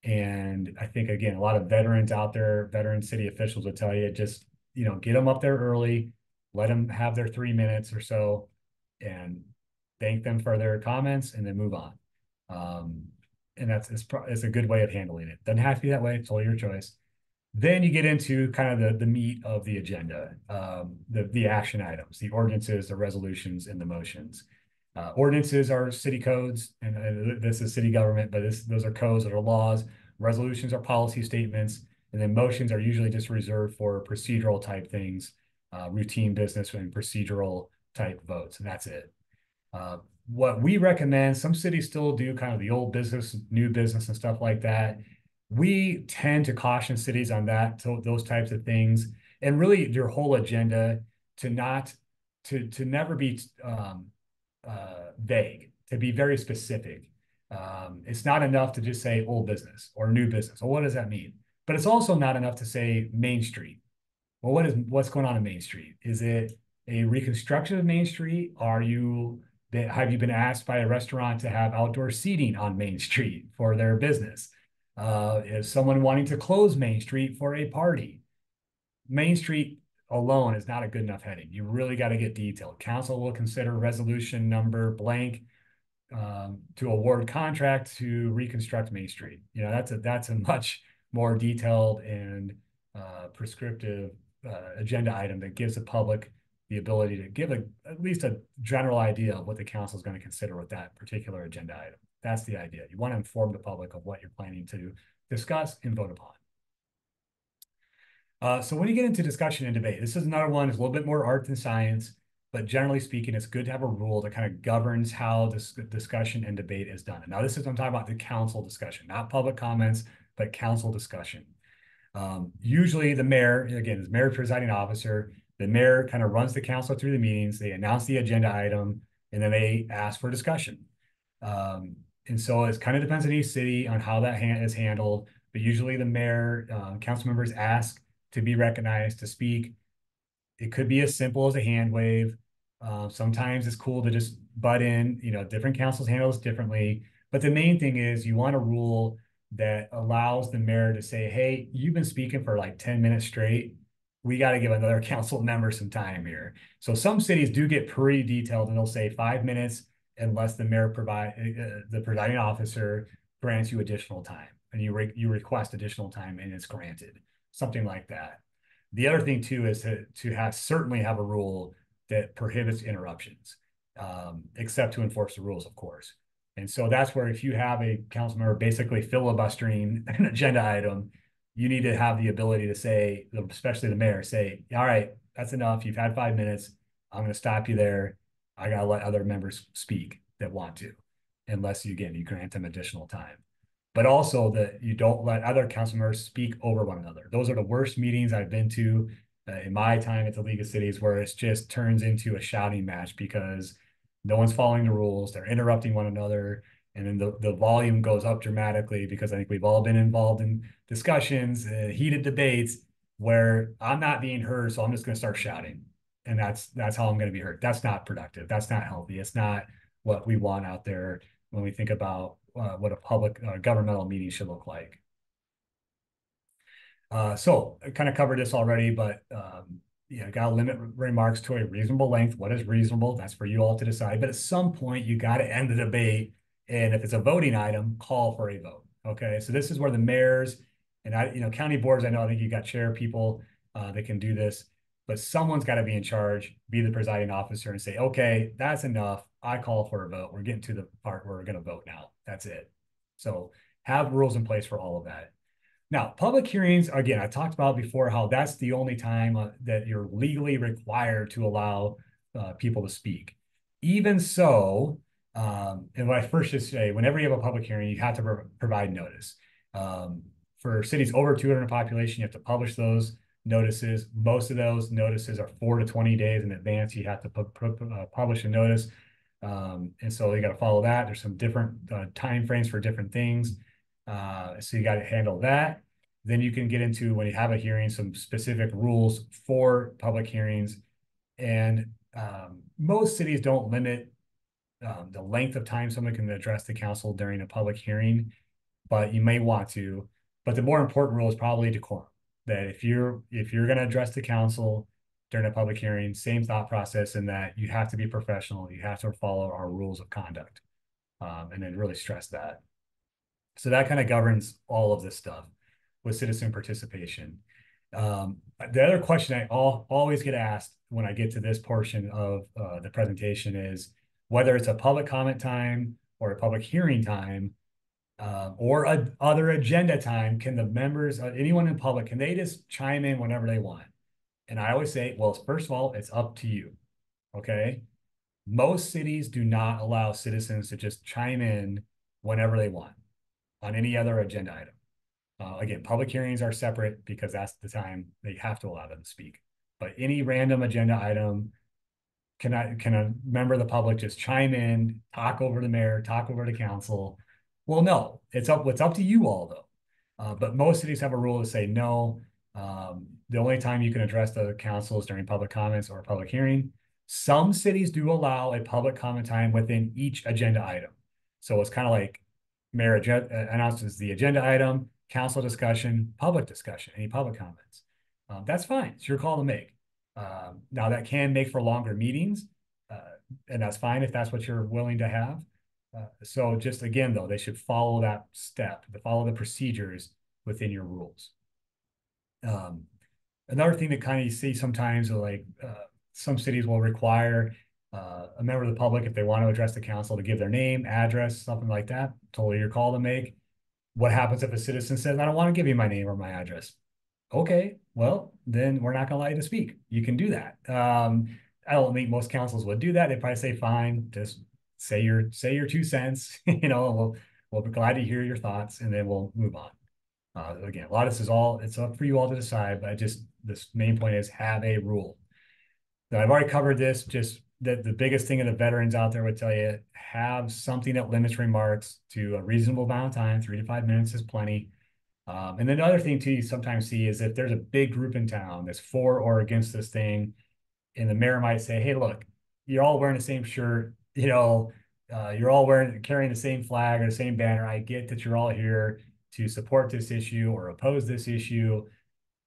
And I think, again, a lot of veterans out there, veteran city officials will tell you, just, you know, get them up there early, let them have their 3 minutes or so, and thank them for their comments, and then move on. And it's a good way of handling it. Doesn't have to be that way. It's all your choice. Then you get into kind of the meat of the agenda, the action items, the ordinances, the resolutions, and the motions. Ordinances are city codes, and this is city government, but those are codes that are laws. Resolutions are policy statements, and then motions are usually just reserved for procedural type things, routine business and procedural type votes, and that's it. What we recommend, some cities still do kind of the old business, new business, and stuff like that. We tend to caution cities on those types of things, and really your whole agenda to never be vague, to be very specific. It's not enough to just say old business or new business. Well, what does that mean? But it's also not enough to say Main Street. Well, what's going on in Main Street? Is it a reconstruction of Main Street? Have you been asked by a restaurant to have outdoor seating on Main Street for their business? Is someone wanting to close Main Street for a party? Main Street alone is not a good enough heading. You really got to get detailed. Council will consider resolution number blank to award contract to reconstruct Main Street. You know, that's a much more detailed and prescriptive agenda item that gives the public the ability to give at least a general idea of what the council is going to consider with that particular agenda item. That's the idea. You want to inform the public of what you're planning to discuss and vote upon. So when you get into discussion and debate, this is another one. It's a little bit more art than science, but generally speaking, it's good to have a rule that kind of governs how this discussion and debate is done. And now I'm talking about the council discussion, not public comments, but council discussion. Usually the mayor, again, is mayor presiding officer. The mayor kind of runs the council through the meetings. They announce the agenda item, and then they ask for discussion. And so it kind of depends on each city on how that is handled. But usually the mayor, council members ask to be recognized, to speak. It could be as simple as a hand wave. Sometimes it's cool to just butt in. You know, different councils handle this differently. But the main thing is you want a rule that allows the mayor to say, hey, you've been speaking for like 10 minutes straight. We got to give another council member some time here. So some cities do get pretty detailed, and they'll say 5 minutes unless the mayor the presiding officer grants you additional time, and you request additional time and it's granted, something like that. The other thing too is to certainly have a rule that prohibits interruptions, except to enforce the rules, of course. And so that's where if you have a council member basically filibustering an agenda item, you need to have the ability to say, especially the mayor, say, all right, that's enough. You've had 5 minutes. I'm going to stop you there. I got to let other members speak that want to, unless you grant them additional time. But also that you don't let other council members speak over one another. Those are the worst meetings I've been to in my time at the League of Cities, where it just turns into a shouting match because no one's following the rules. They're interrupting one another. And then the volume goes up dramatically, because I think we've all been involved in discussions, heated debates where I'm not being heard. So I'm just going to start shouting. And that's how I'm going to be heard. That's not productive. That's not healthy. It's not what we want out there when we think about what a public governmental meeting should look like. So I kind of covered this already, but got to limit remarks to a reasonable length. What is reasonable? That's for you all to decide. But at some point, you got to end the debate. And if it's a voting item, call for a vote. Okay, so this is where the mayors and county boards, I think you got chair people that can do this, but someone's got to be in charge, be the presiding officer, and say, okay, that's enough. I call for a vote. We're getting to the part where we're going to vote now. That's it. So have rules in place for all of that. Now, public hearings, again, I talked about before how that's the only time that you're legally required to allow people to speak. Even so, and what I first should say, whenever you have a public hearing, you have to provide notice. For cities over 200 population, you have to publish those notices. Most of those notices are 4 to 20 days in advance. You have to publish a notice. And so you got to follow that. There's some different time frames for different things. So you got to handle that. Then you can get into, when you have a hearing, some specific rules for public hearings. And most cities don't limit the length of time someone can address the council during a public hearing, but you may want to. But the more important rule is probably decorum. That if you're going to address the council during a public hearing, same thought process, in that you have to be professional. You have to follow our rules of conduct, and then really stress that. So that kind of governs all of this stuff with citizen participation. The other question I always get asked when I get to this portion of the presentation is whether it's a public comment time or a public hearing time, or other agenda time, can the members, anyone in public, can they just chime in whenever they want? And I always say, well, first of all, it's up to you, okay? Most cities do not allow citizens to just chime in whenever they want on any other agenda item. Again, public hearings are separate because that's the time they have to allow them to speak. But any random agenda item, can a member of the public just chime in, talk over the mayor, talk over the council? Well, no, it's up to you all though. But most cities have a rule to say no. The only time you can address the council is during public comments or a public hearing. Some cities do allow a public comment time within each agenda item. So it's kind of like mayor announces the agenda item, council discussion, public discussion, any public comments. That's fine. It's your call to make. Now that can make for longer meetings, and that's fine if that's what you're willing to have. So just again, though, they should follow that step, to follow the procedures within your rules. Another thing that kind of you see sometimes, like some cities will require a member of the public, if they want to address the council, to give their name, address, something like that. Totally your call to make. What happens if a citizen says, I don't want to give you my name or my address? Okay, well, then we're not going to allow you to speak. You can do that. I don't think most councils would do that. They'd probably say, fine, just say your 2 cents, we'll be glad to hear your thoughts, and then we'll move on. Again, a lot of this it's up for you all to decide, but this main point is have a rule. Now, I've already covered this, just that the biggest thing of the veterans out there would tell you, have something that limits remarks to a reasonable amount of time. 3 to 5 minutes is plenty. And then the other thing too, you sometimes see is if there's a big group in town that's for or against this thing, and the mayor might say, hey, look, you're all wearing the same shirt, you're all carrying the same flag or the same banner. I get that you're all here. to support this issue or oppose this issue,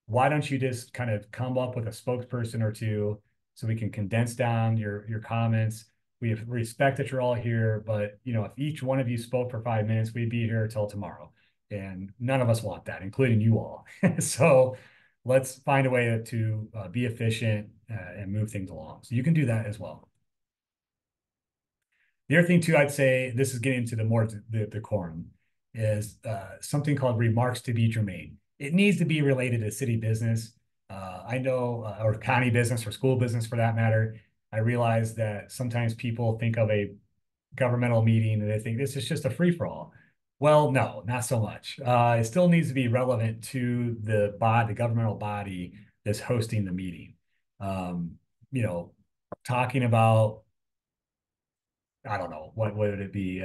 why don't you just kind of come up with a spokesperson or two so we can condense down your comments? We respect that you're all here, but if each one of you spoke for 5 minutes, we'd be here till tomorrow. And none of us want that, including you all. So let's find a way to be efficient and move things along. So you can do that as well. The other thing too, I'd say, this is getting into the decorum, is something called remarks to be germane. It needs to be related to city business. I know, or county business or school business for that matter. I realize that sometimes people think of a governmental meeting and they think this is just a free-for-all. Well, no, not so much. It still needs to be relevant to the governmental body that's hosting the meeting. Talking about, I don't know, what would it be?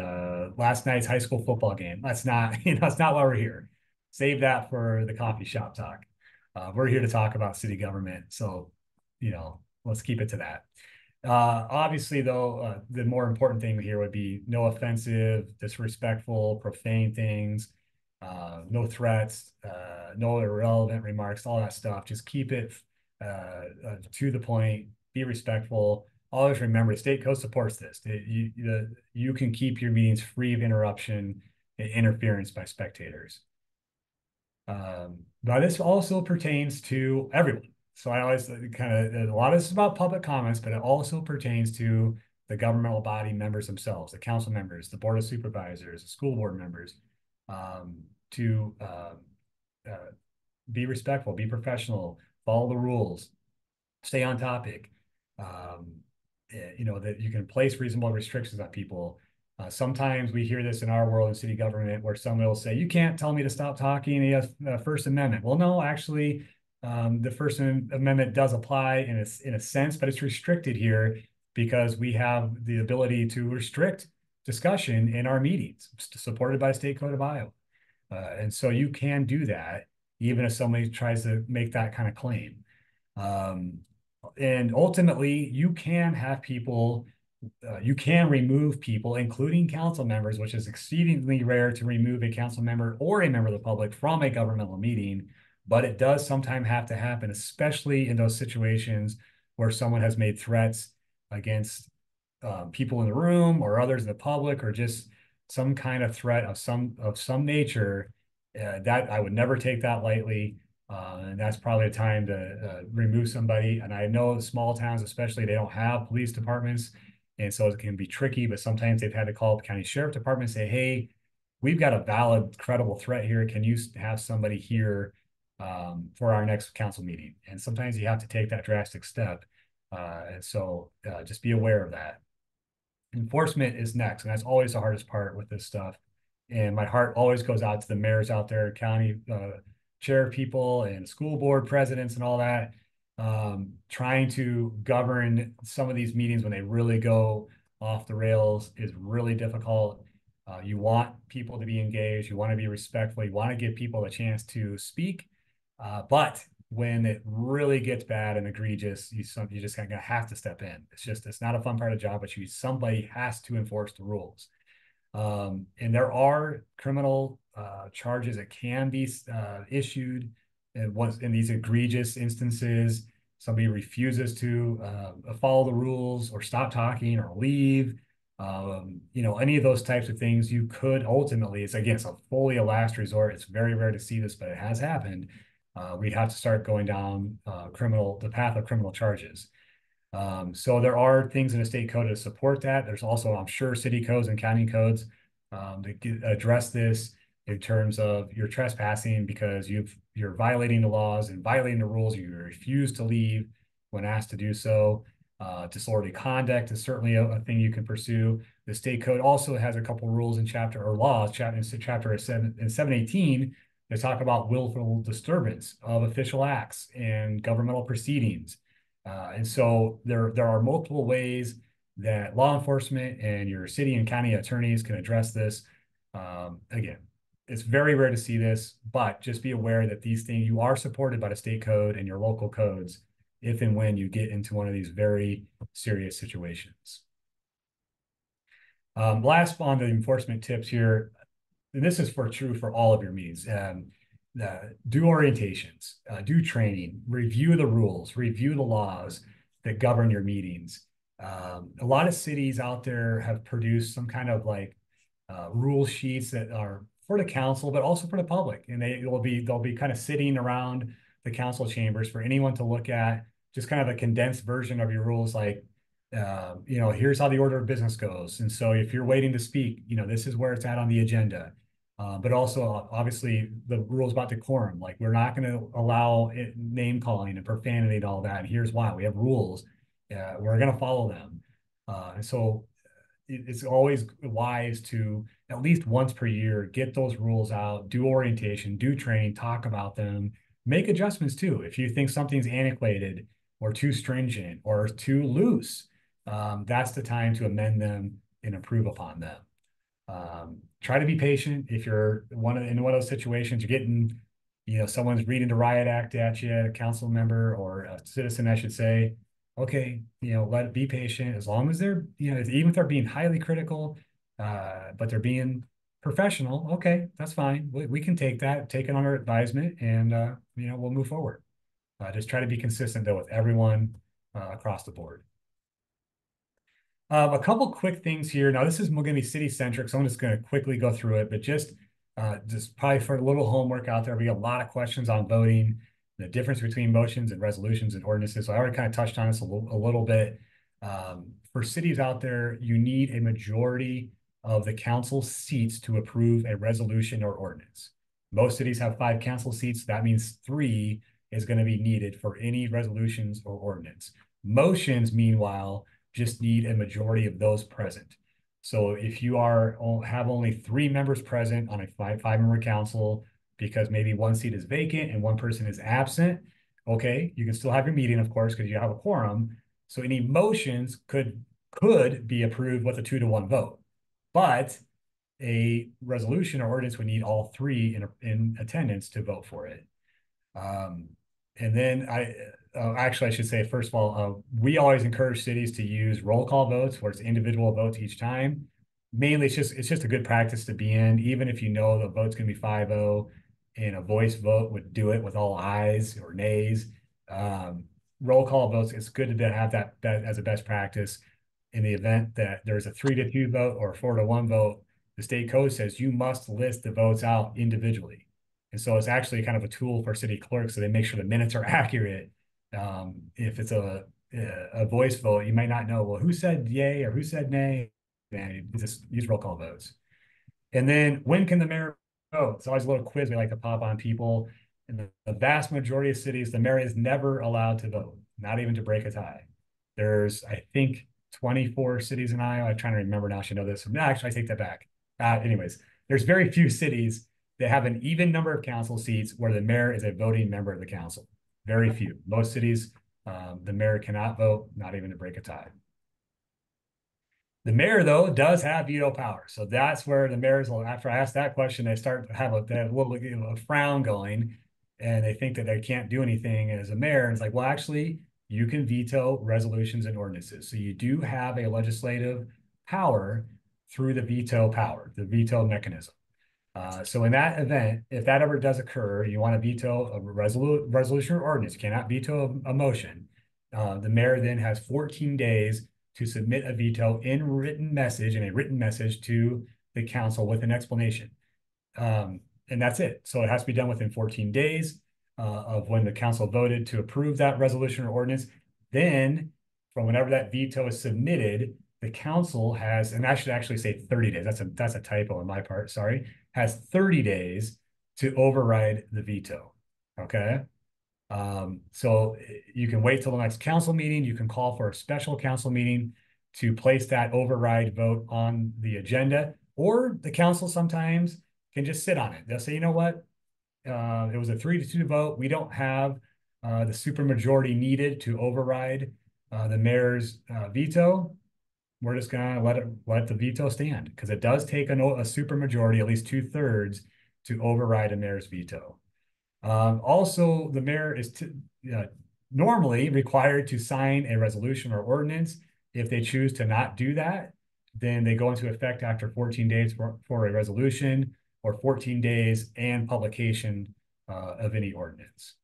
Last night's high school football game. That's not, that's not why we're here. Save that for the coffee shop talk. We're here to talk about city government. So, let's keep it to that. Obviously, though, the more important thing here would be no offensive, disrespectful, profane things, no threats, no irrelevant remarks, all that stuff. Just keep it to the point, be respectful. Always remember, the state code supports this. You can keep your meetings free of interruption and interference by spectators. But this also pertains to everyone. So I always a lot of this is about public comments, but it also pertains to the governmental body members themselves, the council members, the board of supervisors, the school board members, to be respectful, be professional, follow the rules, stay on topic. That you can place reasonable restrictions on people. Sometimes we hear this in our world in city government where someone will say, you can't tell me to stop talking, you have First Amendment. Well, no, actually, the First Amendment does apply in a sense, but it's restricted here because we have the ability to restrict discussion in our meetings, supported by State Code of Iowa. And so you can do that even if somebody tries to make that kind of claim. And ultimately, you can have people, you can remove people, including council members, which is exceedingly rare to remove a council member or a member of the public from a governmental meeting. But it does sometimes have to happen, especially in those situations where someone has made threats against people in the room or others in the public, or just some kind of threat of some nature. That I would never take that lightly. And that's probably a time to remove somebody. And I know small towns, especially, they don't have police departments. And so it can be tricky, but sometimes they've had to call the county sheriff department and say, hey, we've got a valid, credible threat here. Can you have somebody here for our next council meeting? And sometimes you have to take that drastic step. And so just be aware of that. Enforcement is next. And that's always the hardest part with this stuff. And my heart always goes out to the mayors out there, county chair people and school board presidents and all that, trying to govern some of these meetings when they really go off the rails is really difficult. You want people to be engaged. You want to be respectful. You want to give people a chance to speak. But when it really gets bad and egregious, you just kind of have to step in. It's not a fun part of the job, but somebody has to enforce the rules. And there are criminal charges that can be issued in these egregious instances. Somebody refuses to follow the rules or stop talking or leave. Any of those types of things, you could ultimately, it's fully a last resort. It's very rare to see this, but it has happened. We have to start going down the path of criminal charges. So there are things in the state code to support that. There's also, I'm sure, city codes and county codes to address this in terms of you're trespassing because you're violating the laws and violating the rules. You refuse to leave when asked to do so. Disorderly conduct is certainly a thing you can pursue. The state code also has a couple rules in chapter 718 that talk about willful disturbance of official acts and governmental proceedings. And so there are multiple ways that law enforcement and your city and county attorneys can address this. Again, it's very rare to see this, but just be aware that these things, you are supported by the state code and your local codes if and when you get into one of these very serious situations. Last on the enforcement tips here, and this is true for all of your meetings, do orientations, do training, review the rules, review the laws that govern your meetings. A lot of cities out there have produced some kind of like rule sheets that are for the council, but also for the public. And they'll be kind of sitting around the council chambers for anyone to look at, just kind of a condensed version of your rules, like, here's how the order of business goes. And so if you're waiting to speak, this is where it's at on the agenda. But also, obviously, the rules about decorum, like we're not going to allow name calling and profanity and all that. And here's why: we have rules. We're going to follow them. And so it's always wise to at least once per year get those rules out, do orientation, do training, talk about them, make adjustments too. If you think something's antiquated or too stringent or too loose, that's the time to amend them and improve upon them. Try to be patient. If you're in one of those situations, you're getting, someone's reading the riot act at you, a council member or a citizen, I should say. Okay, let it be patient. As long as they're, even if they're being highly critical, but they're being professional, okay, that's fine. We can take it under advisement, and we'll move forward. Just try to be consistent though with everyone across the board. A couple quick things here. Now, this is going to be city-centric, so I'm just going to quickly go through it, but just probably for a little homework out there, we got a lot of questions on voting, the difference between motions and resolutions and ordinances. So I already kind of touched on this a little bit. For cities out there, you need a majority of the council seats to approve a resolution or ordinance. Most cities have 5 council seats. That means 3 is going to be needed for any resolutions or ordinance. Motions, meanwhile, just need a majority of those present. So if you have only 3 members present on a 5-member council, because maybe one seat is vacant and one person is absent, okay, you can still have your meeting, of course, because you have a quorum. So any motions could be approved with a 2-to-1 vote, but a resolution or ordinance would need all 3 in attendance to vote for it. And then actually, I should say, first of all, we always encourage cities to use roll call votes, where it's individual votes each time. Mainly, it's just a good practice to be in, even if the vote's going to be 5-0, and a voice vote would do it with all ayes or nays. Roll call votes, it's good to have that as a best practice. In the event that there's a 3-2 vote or a 4-1 vote, the state code says you must list the votes out individually. And so it's actually kind of a tool for city clerks, so they make sure the minutes are accurate. If it's a voice vote, you might not know, well, who said yay or who said nay? Man, you just use roll call votes. And then when can the mayor vote? It's always a little quiz we like to pop on people. In the vast majority of cities, the mayor is never allowed to vote, not even to break a tie. There's, I think, 24 cities in Iowa. I'm trying to remember now. I should know this. No, actually, I take that back. Anyways, there's very few cities that have an even number of council seats where the mayor is a voting member of the council. Very few. Most cities, the mayor cannot vote, not even to break a tie. The mayor, though, does have veto power. So that's where the mayors will, after I ask that question, they start to have a little a frown going, and they think that they can't do anything as a mayor. And it's like, well, actually, you can veto resolutions and ordinances. So you do have a legislative power through the veto mechanism. So in that event, if that ever does occur, you want to veto a resolution or ordinance, you cannot veto a motion. The mayor then has 14 days to submit a veto in a written message to the council with an explanation. And that's it. So it has to be done within 14 days of when the council voted to approve that resolution or ordinance. Then from whenever that veto is submitted, the council has, and I should actually say 30 days. That's a typo on my part, sorry. Has 30 days to override the veto, okay? So you can wait till the next council meeting. You can call for a special council meeting to place that override vote on the agenda, or the council sometimes can just sit on it. They'll say, you know what? It was a 3-2 vote. We don't have the supermajority needed to override the mayor's veto. We're just gonna let the veto stand, because it does take a supermajority, at least 2/3, to override a mayor's veto. Also, the mayor is normally required to sign a resolution or ordinance. If they choose to not do that, then they go into effect after 14 days for a resolution. or 14 days and publication of any ordinance.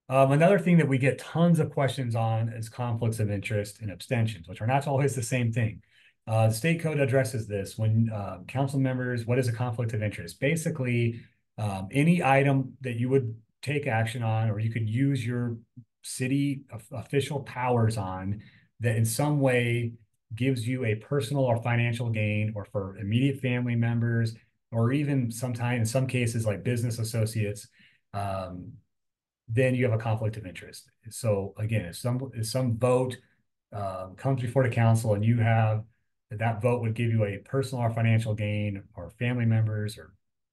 Another thing that we get tons of questions on is conflicts of interest and abstentions, which are not always the same thing. The state code addresses this when council members, what is a conflict of interest? Basically, any item that you would take action on, or you could use your city official powers on, that in some way gives you a personal or financial gain, or for immediate family members, or even sometimes in some cases like business associates, then you have a conflict of interest. So again, if some vote comes before the council and you have that vote would give you a personal or financial gain, or family members, or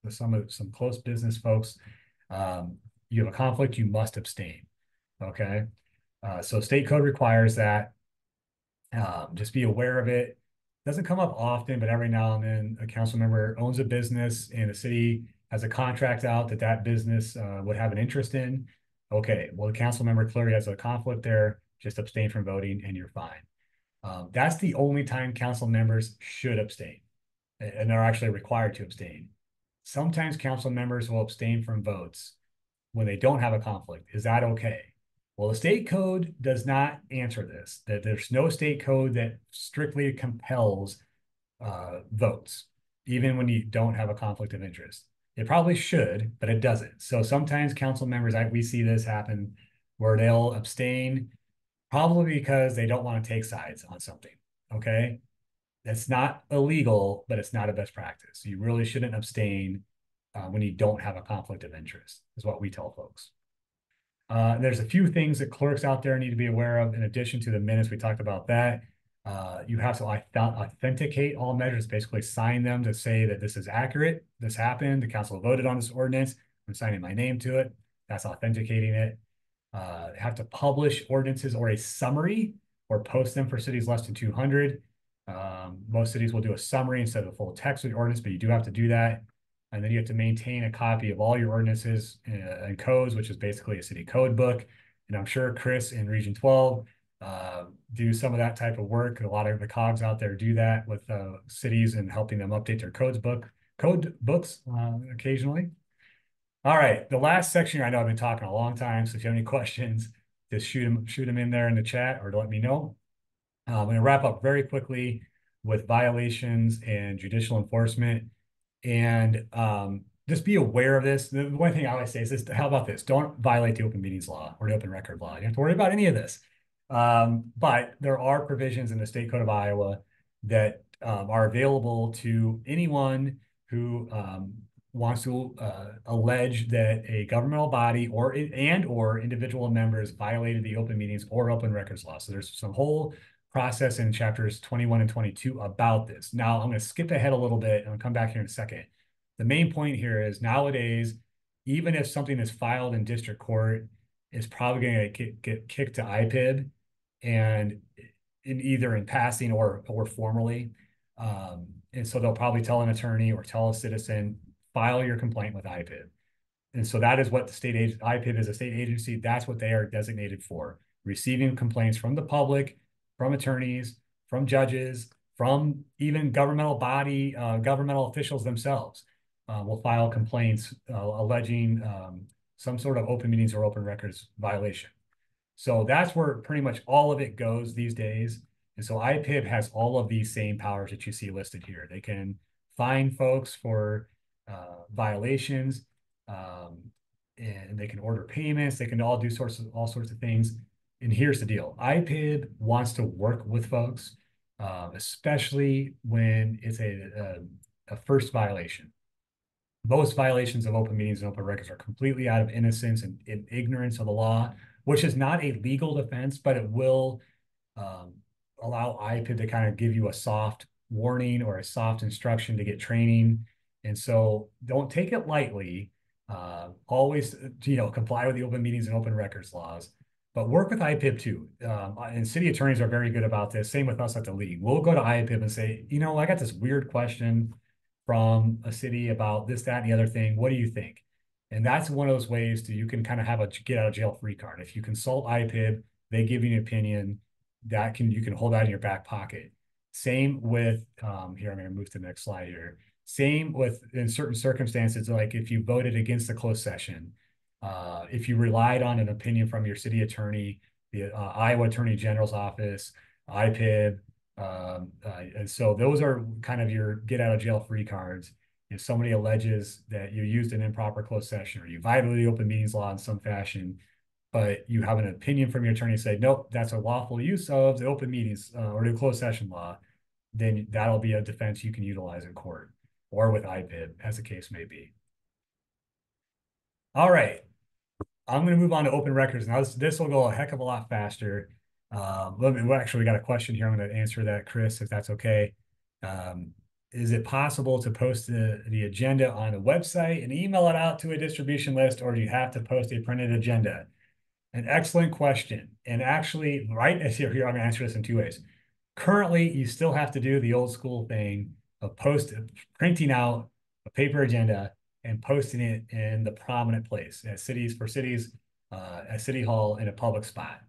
some close business folks, you have a conflict, you must abstain. Okay, so state code requires that. Just be aware of it. Doesn't come up often, but every now and then a council member owns a business and the city has a contract out that business would have an interest in. Okay, well, the council member clearly has a conflict there, just abstain from voting and you're fine. That's the only time council members should abstain, and they're actually required to abstain. Sometimes council members will abstain from votes when they don't have a conflict. Is that okay? Well, the state code does not answer this, that there's no state code that strictly compels votes, even when you don't have a conflict of interest. It probably should, but it doesn't. So sometimes council members, we see this happen where they'll abstain probably because they don't want to take sides on something, okay? That's not illegal, but it's not a best practice. You really shouldn't abstain when you don't have a conflict of interest, is what we tell folks. There's a few things that clerks out there need to be aware of. In addition to the minutes, we talked about that. You have to authenticate all measures, basically sign them to say that this is accurate, this happened, the council voted on this ordinance, I'm signing my name to it. That's authenticating it. Have to publish ordinances or a summary, or post them for cities less than 200. Most cities will do a summary instead of the full text of the ordinance, but you do have to do that. And then you have to maintain a copy of all your ordinances and codes, which is basically a city code book. And I'm sure Chris in Region 12 do some of that type of work. A lot of the cogs out there do that with cities and helping them update their code books occasionally. All right, the last section here, I know I've been talking a long time, so if you have any questions, just shoot them in there in the chat or let me know. I'm going to wrap up very quickly with violations and judicial enforcement. And just be aware of this. The one thing I always say is this: how about this? Don't violate the open meetings law or the open record law. You don't have to worry about any of this. But there are provisions in the state code of Iowa that are available to anyone who wants to allege that a governmental body or individual members violated the open meetings or open records law. So there's some whole process in chapters 21 and 22 about this. Now I'm going to skip ahead a little bit and I'll come back here in a second. The main point here is nowadays, even if something is filed in district court, it's probably going to get kicked to IPIB, and either in passing or formally. And so they'll probably tell an attorney or tell a citizen, file your complaint with IPIB. And so that is what the IPIB is, a state agency. That's what they are designated for: receiving complaints from the public, from attorneys, from judges, from even governmental officials themselves. Will file complaints alleging some sort of open meetings or open records violation. So that's where pretty much all of it goes these days. And so IPIB has all of these same powers that you see listed here. They can fine folks for violations, and they can order payments. They can all do all sorts of things. And here's the deal: IPIB wants to work with folks, especially when it's a first violation. Most violations of open meetings and open records are completely out of innocence and ignorance of the law, which is not a legal defense, but it will allow IPIB to kind of give you a soft warning or a soft instruction to get training. And so don't take it lightly. Always, comply with the open meetings and open records laws, but work with IPIB too. And city attorneys are very good about this. Same with us at the league. We'll go to IPIB and say, I got this weird question from a city about this, that, and the other thing. What do you think? And that's one of those ways you can kind of have a get out of jail free card. If you consult IPIB, they give you an opinion you can hold that in your back pocket. Same with, here, I'm going to move to the next slide here. Same with in certain circumstances, like if you voted against the closed session, if you relied on an opinion from your city attorney, the Iowa Attorney General's office, IPIB, and so those are kind of your get out of jail free cards. If somebody alleges that you used an improper closed session or you violated the open meetings law in some fashion, but you have an opinion from your attorney say, nope, that's a lawful use of the open meetings or the closed session law, then that'll be a defense you can utilize in court or with IPIB, as the case may be. All right, I'm going to move on to open records. Now, this will go a heck of a lot faster. We actually got a question here. I'm going to answer that, Chris, if that's okay. Is it possible to post the agenda on a website and email it out to a distribution list, or do you have to post a printed agenda? An excellent question. And actually, right here, I'm going to answer this in two ways. Currently, you still have to do the old school thing of printing out a paper agenda and posting it in the prominent place at cities, at City Hall in a public spot.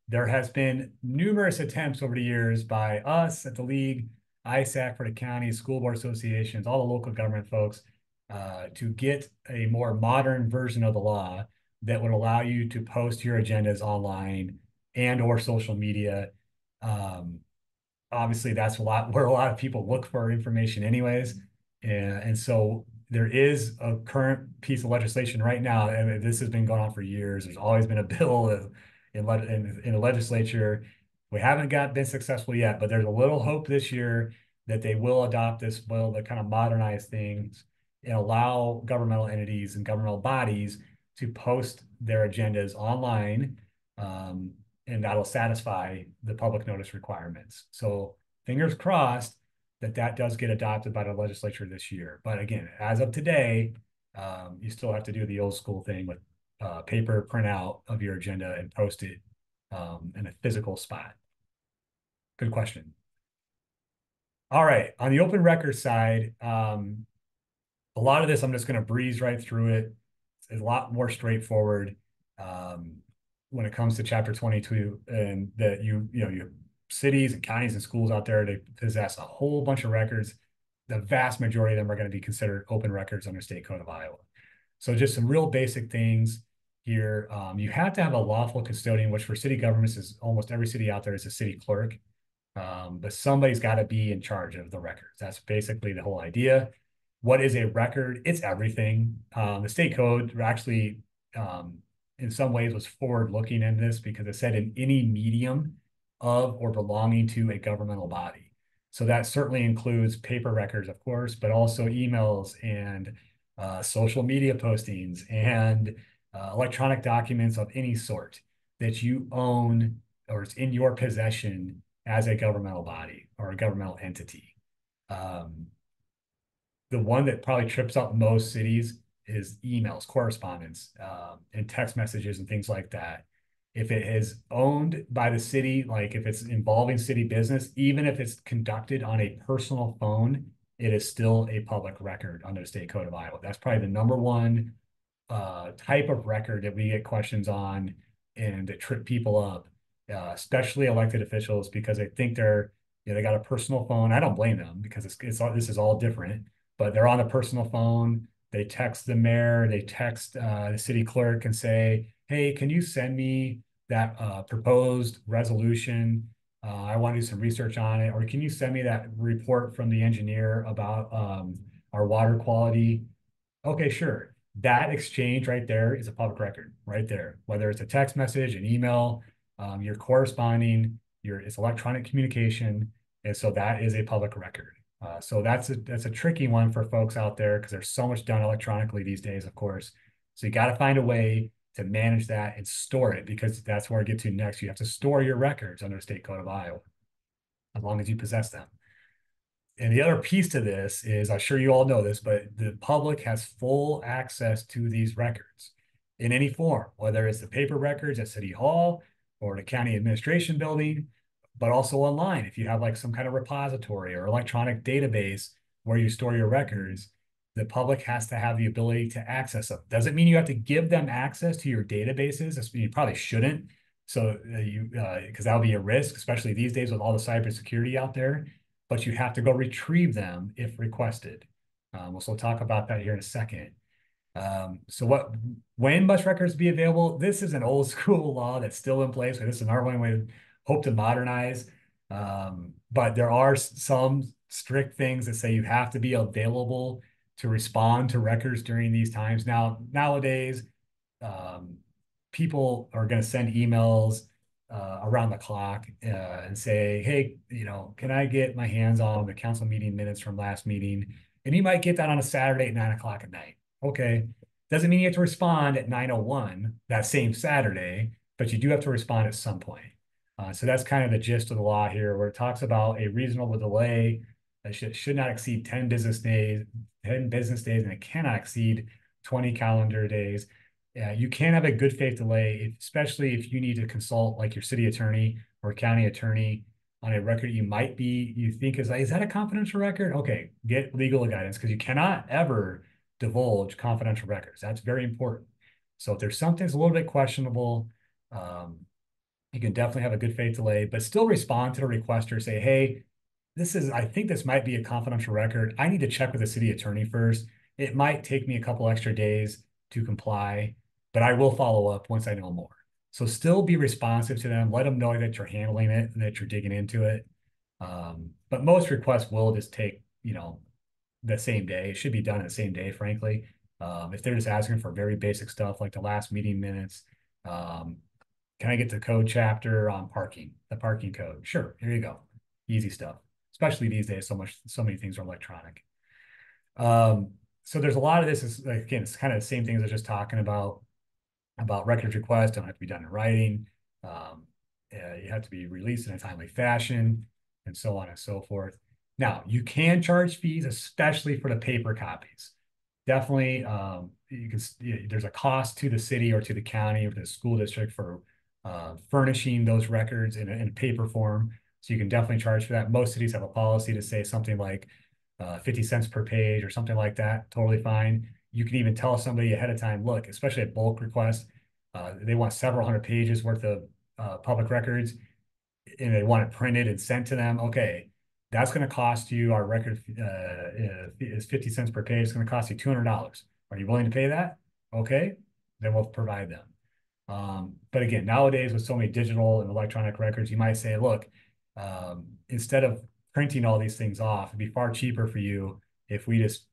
There has been numerous attempts over the years by us at the league, ISAC for the county, school board associations, all the local government folks, to get a more modern version of the law that would allow you to post your agendas online and or social media. Obviously, that's where a lot of people look for information anyways. And so there is a current piece of legislation right now, and this has been going on for years. There's always been a bill in the legislature. We haven't been successful yet, but there's a little hope this year that they will adopt this bill to kind of modernize things and allow governmental entities and governmental bodies to post their agendas online, and that'll satisfy the public notice requirements. So fingers crossed that does get adopted by the legislature this year. But again, as of today, you still have to do the old school thing with paper printout of your agenda and post it in a physical spot. Good question. All right, on the open record side, a lot of this, I'm just going to breeze right through it. It's a lot more straightforward when it comes to Chapter 22, and that you cities and counties and schools out there, they possess a whole bunch of records. The vast majority of them are going to be considered open records under State Code of Iowa. So just some real basic things here. You have to have a lawful custodian, which for city governments is almost every city out there is a city clerk. But somebody's got to be in charge of the records. That's basically the whole idea. What is a record? It's everything. The state code actually, in some ways, was forward-looking in this because it said in any medium of or belonging to a governmental body. So that certainly includes paper records, of course, but also emails and social media postings and electronic documents of any sort that you own or is in your possession as a governmental body or a governmental entity. The one that probably trips up most cities is emails, correspondence, and text messages and things like that. If it is owned by the city, like if it's involving city business, even if it's conducted on a personal phone, it is still a public record under the State Code of Iowa. That's probably the number one type of record that we get questions on and that trip people up, especially elected officials, because they think they got a personal phone. I don't blame them because this is all different, but they're on a personal phone. They text the mayor, they text the city clerk and say, hey, can you send me that proposed resolution? I want to do some research on it. Or can you send me that report from the engineer about our water quality? Okay, sure. That exchange right there is a public record right there. Whether it's a text message, an email, you're corresponding, it's electronic communication. And so that is a public record. So that's a tricky one for folks out there because there's so much done electronically these days, of course. So you got to find a way to manage that and store it, because that's where I get to next. You have to store your records under the State Code of Iowa, as long as you possess them. And the other piece to this is, I'm sure you all know this, but the public has full access to these records in any form, whether it's the paper records at City Hall or the county administration building, but also online. If you have like some kind of repository or electronic database where you store your records, the public has to have the ability to access them. Doesn't mean you have to give them access to your databases. You probably shouldn't, So because that'll be a risk, especially these days with all the cybersecurity out there, but you have to go retrieve them if requested. We'll talk about that here in a second. So when must records be available? This is an old school law that's still in place. So this is another one we hope to modernize. But there are some strict things that say you have to be available to respond to records during these times. Nowadays, people are going to send emails around the clock and say, hey, can I get my hands on the council meeting minutes from last meeting? And you might get that on a Saturday at 9 o'clock at night. Okay. Doesn't mean you have to respond at 9:01 that same Saturday, but you do have to respond at some point. So that's kind of the gist of the law here, where it talks about a reasonable delay that should not exceed 10 business days, and it cannot exceed 20 calendar days. You can have a good faith delay, especially if you need to consult like your city attorney or county attorney on a record you think is that a confidential record? Okay, get legal guidance, because you cannot ever divulge confidential records. That's very important. So if there's something that's a little bit questionable, you can definitely have a good faith delay, but still respond to the requester, say, hey, I think this might be a confidential record. I need to check with the city attorney first. It might take me a couple extra days to comply, but I will follow up once I know more. So still be responsive to them. Let them know that you're handling it and that you're digging into it. But most requests will just take, the same day. It should be done the same day, frankly. If they're just asking for very basic stuff like the last meeting minutes, can I get the code chapter on parking, the parking code? Sure, here you go. Easy stuff, especially these days. So many things are electronic. So there's a lot of this is, again, it's kind of the same things I was just talking about records requests. Don't have to be done in writing. You have to be released in a timely fashion, and so on and so forth. Now, you can charge fees, especially for the paper copies. Definitely, there's a cost to the city or to the county or to the school district for furnishing those records in a paper form. So you can definitely charge for that. Most cities have a policy to say something like 50 cents per page or something like that. Totally fine. You can even tell somebody ahead of time, look, especially at bulk requests, they want several hundred pages worth of public records, and they want it printed and sent to them. Okay, that's going to cost you, our record is 50 cents per page. It's going to cost you $200. Are you willing to pay that? Okay, then we'll provide them. But again, nowadays with so many digital and electronic records, you might say, look, instead of printing all these things off, it'd be far cheaper for you if we just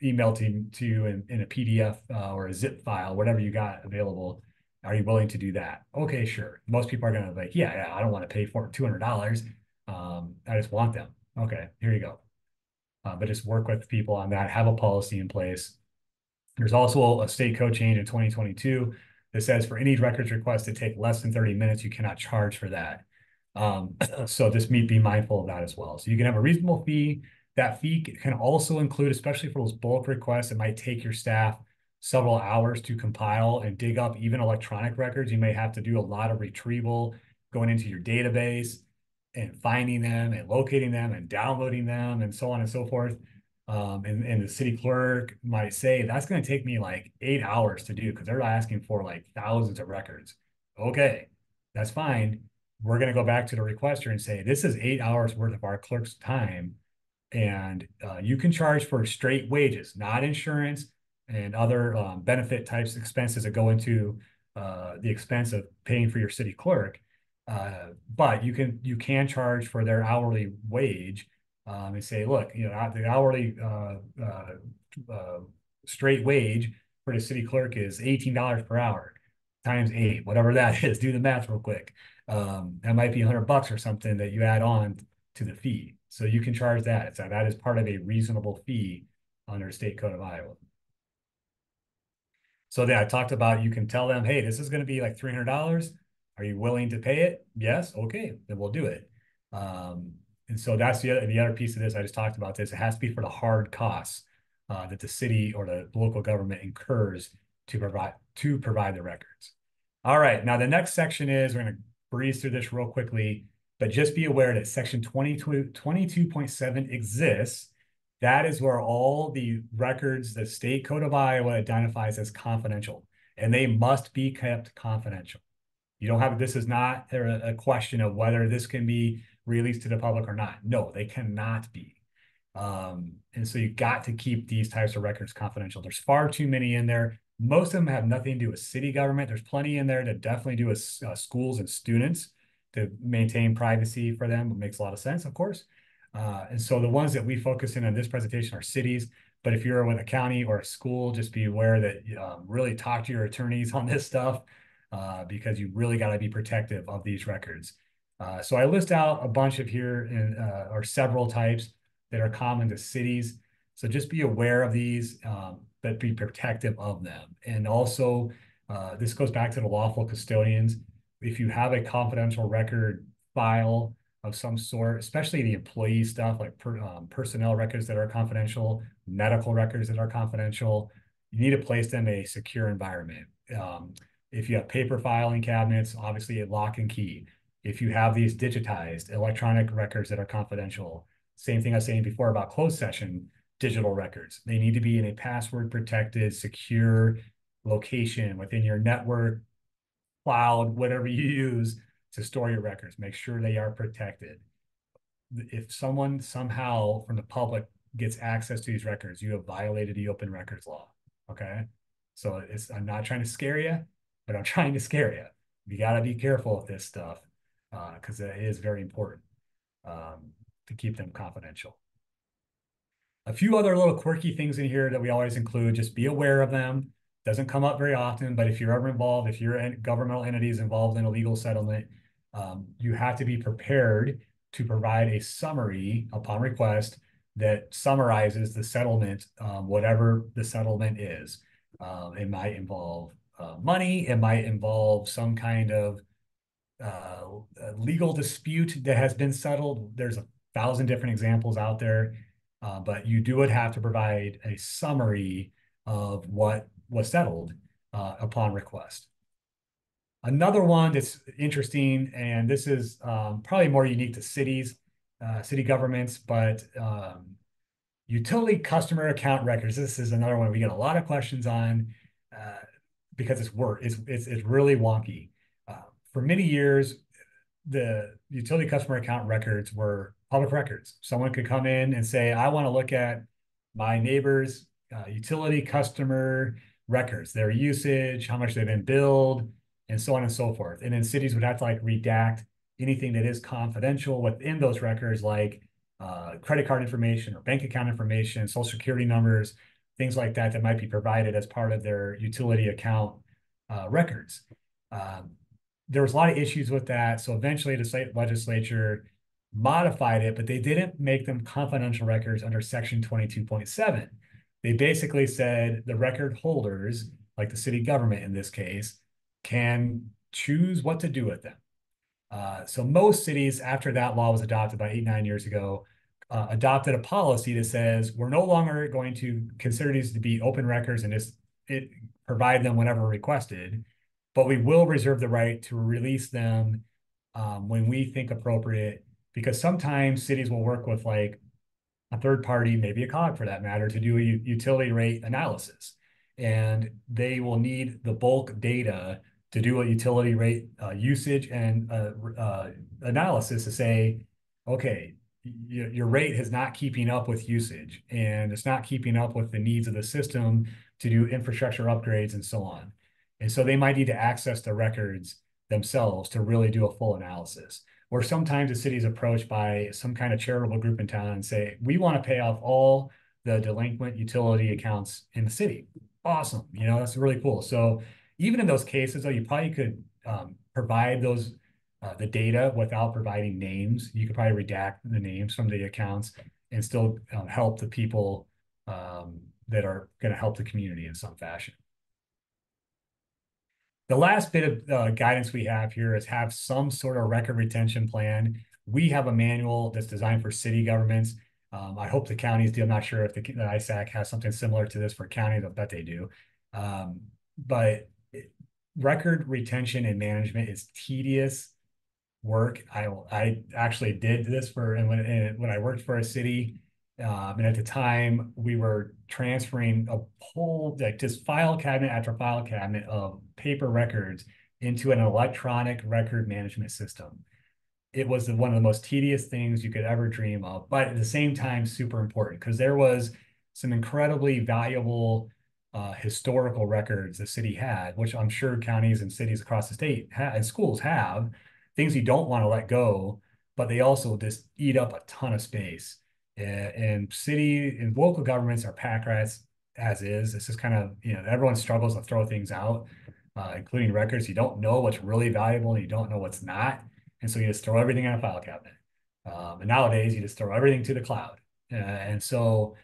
email to you in a PDF or a zip file, whatever you got available. Are you willing to do that? Okay, sure. Most people are going to be like, yeah, I don't want to pay for $200. I just want them. Okay, here you go. But just work with people on that. Have a policy in place. There's also a state code change in 2022 that says for any records request to take less than 30 minutes, you cannot charge for that. So just be mindful of that as well. So you can have a reasonable fee. That fee can also include, especially for those bulk requests, it might take your staff several hours to compile and dig up even electronic records. You may have to do a lot of retrieval, going into your database and finding them and locating them and downloading them and so on and so forth. And the city clerk might say, that's going to take me like 8 hours to do because they're asking for like thousands of records. Okay, that's fine. We're going to go back to the requester and say, this is 8 hours worth of our clerk's time. And you can charge for straight wages, not insurance and other benefit types expenses that go into the expense of paying for your city clerk. But you can charge for their hourly wage and say, look, the hourly straight wage for the city clerk is $18 per hour times 8, whatever that is. Do the math real quick. That might be $100 or something that you add on to the fee. So you can charge that. So that is part of a reasonable fee under State Code of Iowa. So I talked about, you can tell them, hey, this is going to be like $300. Are you willing to pay it? Yes. Okay, then we'll do it. And so that's the other piece of this. I just talked about this. It has to be for the hard costs that the city or the local government incurs to provide the records. All right. Now the next section is, we're going to breeze through this real quickly, but just be aware that section 22.7 exists. That is where all the records the State Code of Iowa identifies as confidential, and they must be kept confidential. You don't have, this is not a question of whether this can be released to the public or not. No, they cannot be. And so you got to keep these types of records confidential. There's far too many in there. Most of them have nothing to do with city government. There's plenty in there that definitely do with schools and students to maintain privacy for them. It makes a lot of sense, of course. And so the ones that we focus in on this presentation are cities. But if you're with a county or a school, just be aware that really talk to your attorneys on this stuff because you really got to be protective of these records. So I list out a bunch of here or several types that are common to cities. So just be aware of these, but be protective of them. And also, this goes back to the lawful custodians. If you have a confidential record file of some sort, especially the employee stuff like personnel records that are confidential, medical records that are confidential, you need to place them in a secure environment. If you have paper filing cabinets, obviously a lock and key. If you have these digitized electronic records that are confidential, same thing I was saying before about closed session digital records. They need to be in a password protected, secure location within your network, cloud, whatever you use to store your records. Make sure they are protected. If someone somehow from the public gets access to these records, you have violated the open records law. Okay. So I'm not trying to scare you, but I'm trying to scare you. You got to be careful with this stuff because it is very important to keep them confidential. A few other little quirky things in here that we always include, just be aware of them. Doesn't come up very often, but if you're ever involved, if your governmental entity is involved in a legal settlement, you have to be prepared to provide a summary upon request that summarizes the settlement, whatever the settlement is. It might involve money, it might involve some kind of legal dispute that has been settled. There's 1,000 different examples out there, but you would have to provide a summary of what was settled upon request. Another one that's interesting, and this is probably more unique to cities, city governments, but utility customer account records. This is another one we get a lot of questions on because it's really wonky. For many years, the utility customer account records were public records. Someone could come in and say, I want to look at my neighbor's utility customer records, their usage, how much they've been billed, and so on and so forth. And then cities would have to like redact anything that is confidential within those records, like credit card information or bank account information, social security numbers, things like that that might be provided as part of their utility account records. There was a lot of issues with that. So eventually the state legislature modified it, but they didn't make them confidential records under section 22.7. They basically said the record holders, like the city government in this case, can choose what to do with them. So most cities, after that law was adopted about 8-9 years ago, adopted a policy that says we're no longer going to consider these to be open records and just provide them whenever requested, but we will reserve the right to release them when we think appropriate, because sometimes cities will work with like a third party, maybe a COG for that matter, to do a utility rate analysis. And they will need the bulk data to do a utility rate usage and analysis to say, okay, your rate is not keeping up with usage and it's not keeping up with the needs of the system to do infrastructure upgrades and so on. And so they might need to access the records themselves to really do a full analysis. Or sometimes the city is approached by some kind of charitable group in town and say, we want to pay off all the delinquent utility accounts in the city. Awesome. You know, that's really cool. So even in those cases, though, you probably could provide those the data without providing names. You could probably redact the names from the accounts and still help the people that are going to help the community in some fashion. The last bit of guidance we have here is have some sort of record retention plan. We have a manual that's designed for city governments. I hope the counties do. I'm not sure if the ISAC has something similar to this for counties. I bet they do. But record retention and management is tedious work. I actually did this when I worked for a city. And at the time, we were transferring a whole, like just file cabinet after file cabinet of paper records into an electronic record management system. It was one of the most tedious things you could ever dream of, but at the same time, super important because there was some incredibly valuable historical records the city had, which I'm sure counties and cities across the state and schools have, things you don't want to let go, but they also just eat up a ton of space. And city and local governments are pack rats as is. It's just kind of, everyone struggles to throw things out, including records. You don't know what's really valuable and you don't know what's not. And so you just throw everything in a file cabinet. And nowadays you just throw everything to the cloud. And so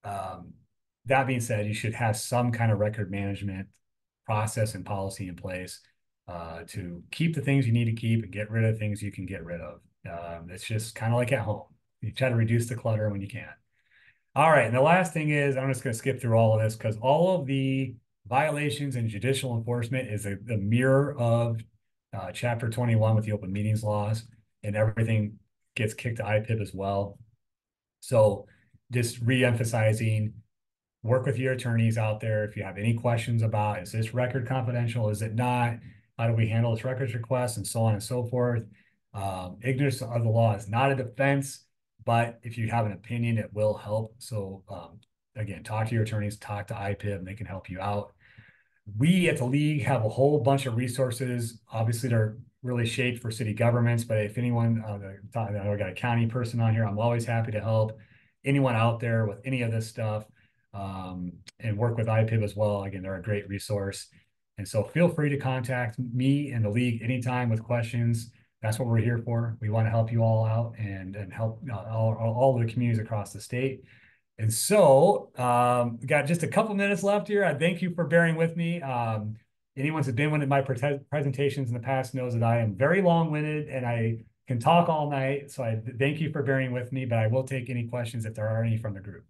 that being said, you should have some kind of record management process and policy in place to keep the things you need to keep and get rid of things you can get rid of. It's just kind of like at home. You try to reduce the clutter when you can. All right, and the last thing is, I'm just going to skip through all of this because all of the violations and judicial enforcement is the mirror of Chapter 21 with the open meetings laws, and everything gets kicked to IPIB as well. So just re-emphasizing, work with your attorneys out there. If you have any questions about, is this record confidential? Is it not? How do we handle this records request and so on and so forth? Ignorance of the law is not a defense, but if you have an opinion, it will help. So again, talk to your attorneys, talk to IPIB, and they can help you out. We at the league have a whole bunch of resources. Obviously, they're really shaped for city governments, but if anyone, I know I got a county person on here, I'm always happy to help anyone out there with any of this stuff, and work with IPIB as well. Again, they're a great resource. And so feel free to contact me and the league anytime with questions. That's what we're here for. We want to help you all out and help all the communities across the state. And so we got just a couple minutes left here. I thank you for bearing with me. Anyone who's been one of my presentations in the past knows that I am very long-winded and I can talk all night. So I thank you for bearing with me, but I will take any questions if there are any from the group.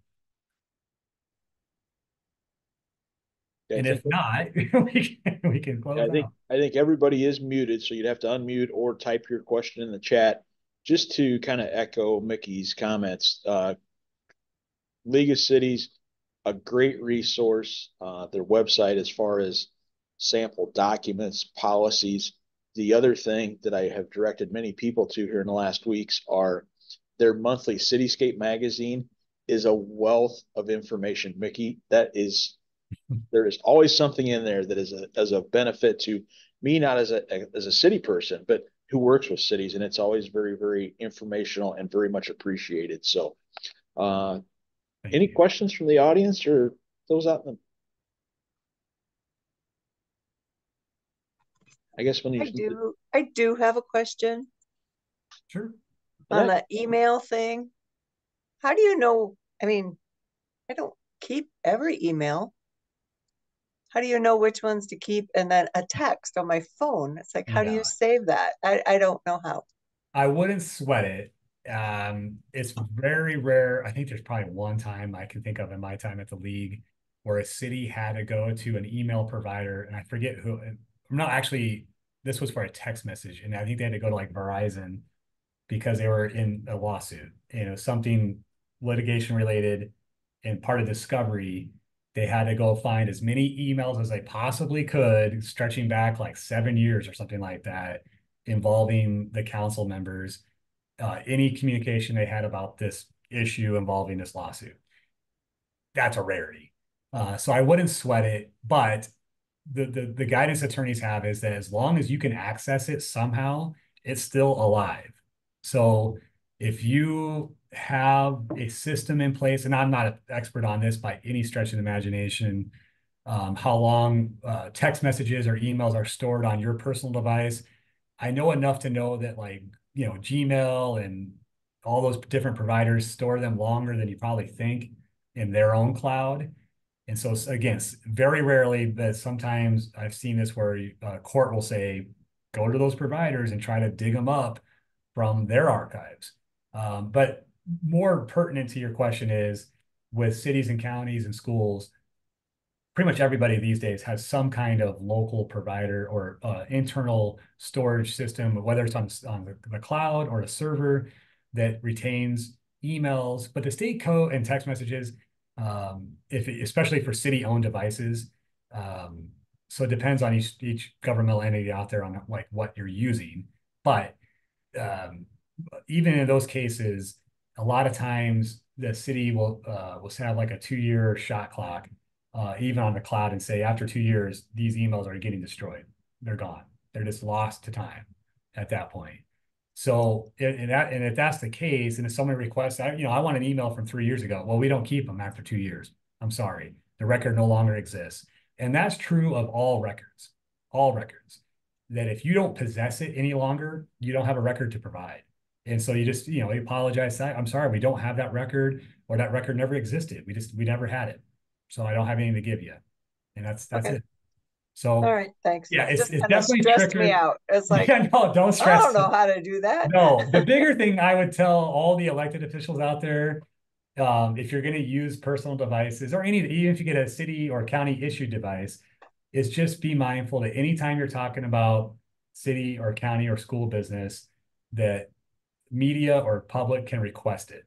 And if not, we can close out.
I think everybody is muted, so you'd have to unmute or type your question in the chat. Just to kind of echo Mickey's comments, League of Cities, a great resource. Their website as far as sample documents, policies. The other thing that I have directed many people to here in the last weeks are their monthly Cityscape magazine is a wealth of information, Mickey. There is always something in there that is as a benefit to me, not as a city person, but who works with cities. And it's always very, very informational and very much appreciated. So any questions from the audience or those out in the... I guess when you...
I do have a question.
Sure.
On the email thing. How do you know? I mean, I don't keep every email. How do you know which ones to keep? And then a text on my phone. It's like, how do you save that? I don't know how.
I wouldn't sweat it. It's very rare. I think there's probably one time I can think of in my time at the league where a city had to go to an email provider, and I forget who. Not actually, this was for a text message, and I think they had to go to like Verizon because they were in a lawsuit, something litigation related, and part of discovery, they had to go find as many emails as they possibly could, stretching back like 7 years or something like that, involving the council members, any communication they had about this issue involving this lawsuit. That's a rarity. So I wouldn't sweat it, but the guidance attorneys have is that as long as you can access it somehow, it's still alive. So if you have a system in place, and I'm not an expert on this by any stretch of the imagination, how long text messages or emails are stored on your personal device. I know enough to know that Gmail and all those different providers store them longer than you probably think in their own cloud. And so again, very rarely, but sometimes I've seen this where a court will say, go to those providers and try to dig them up from their archives. But more pertinent to your question is with cities and counties and schools, pretty much everybody these days has some kind of local provider or internal storage system, whether it's on the cloud or a server that retains emails. But the state code and text messages, especially for city-owned devices, So it depends on each governmental entity out there on like what you're using. But even in those cases, a lot of times the city will have like a 2-year shot clock, even on the cloud, and say after 2 years, these emails are getting destroyed. They're gone. They're just lost to time at that point. So if that's the case, and if someone requests, I want an email from 3 years ago. Well, we don't keep them after 2 years. I'm sorry, the record no longer exists, and that's true of all records. All records. That if you don't possess it any longer, you don't have a record to provide. And so you just, you apologize. I'm sorry, we don't have that record, or that record never existed. We never had it. So I don't have anything to give you. And that's
Okay.
it. So
All right, thanks.
yeah, it's
kind of
definitely
stressed
trickier.
me out. It's like,
Yeah, no, don't
I
stress.
don't know how to do that.
No, the bigger thing I would tell all the elected officials out there, if you're going to use personal devices, or even if you get a city or county issued device, is just be mindful that anytime you're talking about city or county or school business, that media or public can request it.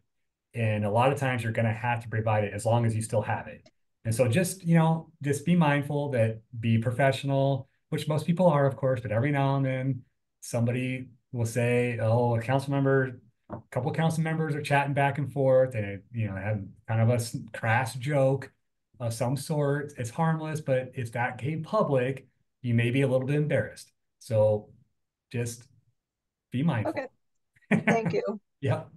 And a lot of times you're going to have to provide it as long as you still have it. And so just be mindful, that be professional, which most people are, of course, but every now and then somebody will say, oh, a couple of council members are chatting back and forth, and have kind of a crass joke of some sort. It's harmless, but if that came public, you may be a little bit embarrassed. So just be mindful.
Okay. Thank you.
Yep.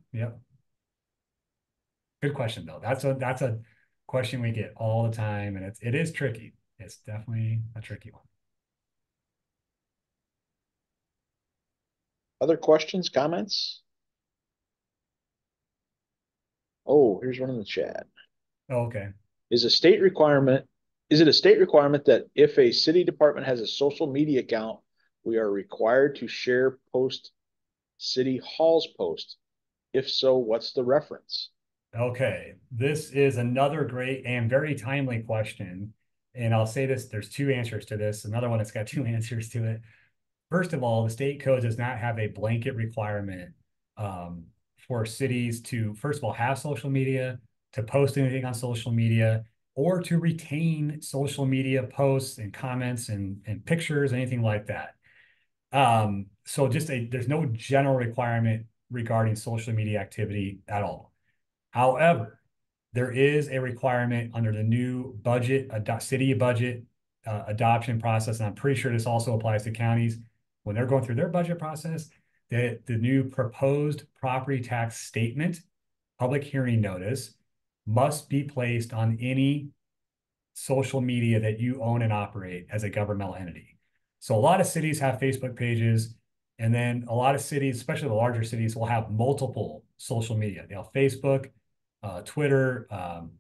Good question though. That's a question we get all the time, and it is tricky. It's definitely a tricky one.
Other questions, comments? Oh, here's one in the chat.
Oh, okay.
Is it a state requirement that if a city department has a social media account, we are required to share city hall's post? If so, what's the reference?
Okay, this is another great and very timely question. And I'll say this, there's two answers to this. Another one that's got two answers to it. First of all, the state code does not have a blanket requirement for cities to, first of all, have social media, to post anything on social media, or to retain social media posts and comments and pictures, anything like that. So there's no general requirement regarding social media activity at all. However, there is a requirement under the new city budget adoption process, and I'm pretty sure this also applies to counties when they're going through their budget process, that the new proposed property tax statement, public hearing notice, must be placed on any social media that you own and operate as a governmental entity. So a lot of cities have Facebook pages, and then a lot of cities, especially the larger cities, will have multiple social media. They'll have Facebook, Twitter,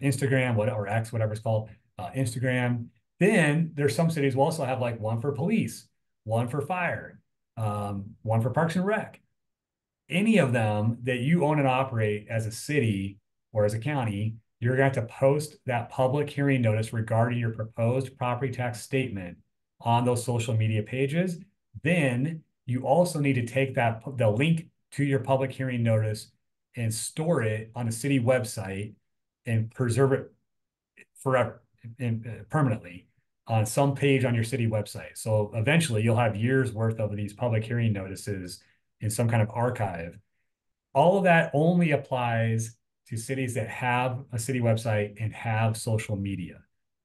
Instagram, or X, whatever it's called, Instagram. Then there's some cities will also have like one for police, one for fire, one for Parks and Rec. Any of them that you own and operate as a city or as a county, you're going to have to post that public hearing notice regarding your proposed property tax statement on those social media pages. Then you also need to take the link to your public hearing notice and store it on a city website and preserve it forever and permanently on some page on your city website. So eventually you'll have years worth of these public hearing notices in some kind of archive. All of that only applies to cities that have a city website and have social media.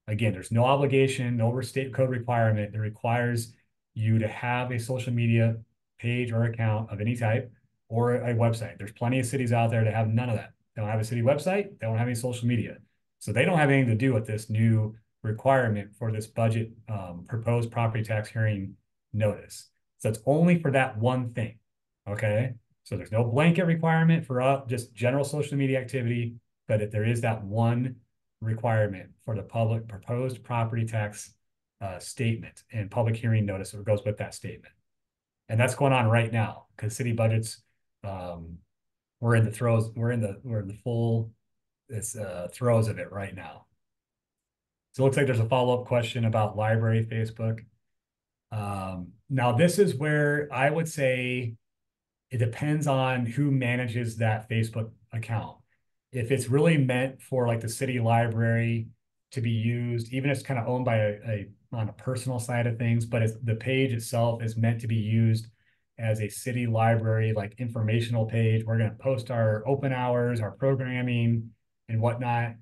Again, there's no obligation, no state code requirement that requires you to have a social media page or account of any type or a website. There's plenty of cities out there that have none of that. They don't have a city website. They don't have any social media. So they don't have anything to do with this new requirement for this budget proposed property tax hearing notice. So it's only for that one thing, okay? So there's no blanket requirement for just general social media activity, but if there is that one requirement for the public proposed property tax statement and public hearing notice that goes with that statement. And that's going on right now because city budgets, we're in the full throes of it right now. So it looks like there's a follow-up question about library Facebook. Now this is where I would say it depends on who manages that Facebook account. If it's really meant for like the city library, to be used, even if it's kind of owned by on a personal side of things, but the page itself is meant to be used as a city library, like informational page. We're going to post our open hours, our programming and whatnot.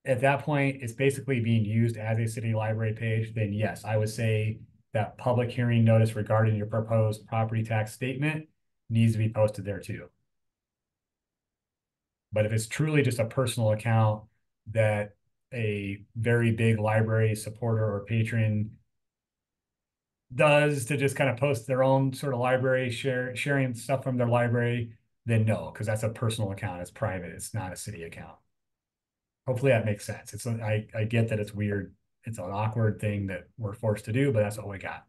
At that point, it's basically being used as a city library page. Then yes, I would say that public hearing notice regarding your proposed property tax statement needs to be posted there too. But if it's truly just a personal account that a very big library supporter or patron does to just kind of post their own sort of library sharing stuff from their library, then no, because that's a personal account. It's private. It's not a city account. Hopefully that makes sense. I get that it's weird. It's an awkward thing that we're forced to do, but that's what we got.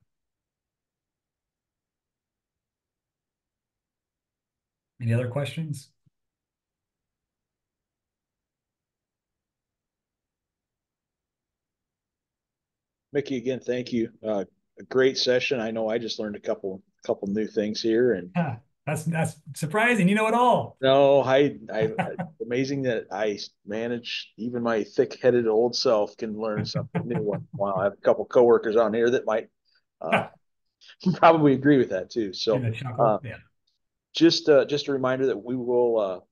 Any other questions?
Mickey, again, thank you. A great session. I know I just learned a couple new things here, and
that's surprising. You know it all.
no, amazing that I manage, even my thick-headed old self can learn something new. Wow, I have a couple coworkers on here that might probably agree with that too. So,
yeah.
Just a reminder that we will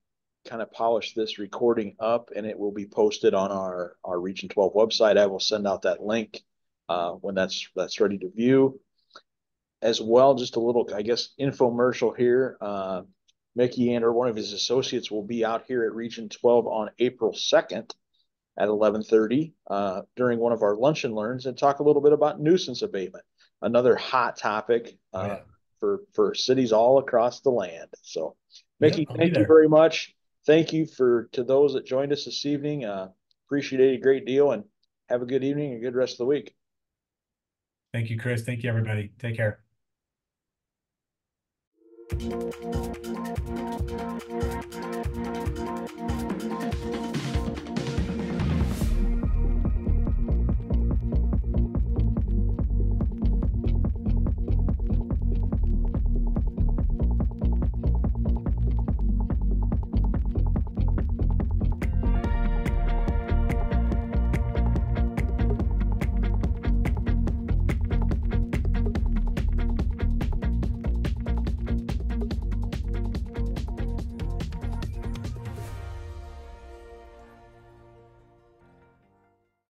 kind of polish this recording up, and it will be posted on our Region 12 website. I will send out that link when that's ready to view. As well, just a little, I guess, infomercial here. Mickey and or one of his associates will be out here at Region 12 on April 2nd at 11:30 during one of our lunch and learns, and talk a little bit about nuisance abatement, another hot topic for cities all across the land. So, Mickey, thank you very much. Thank you to those that joined us this evening. Appreciate it a great deal, and have a good evening and a good rest of the week.
Thank you, Chris. Thank you, everybody. Take care.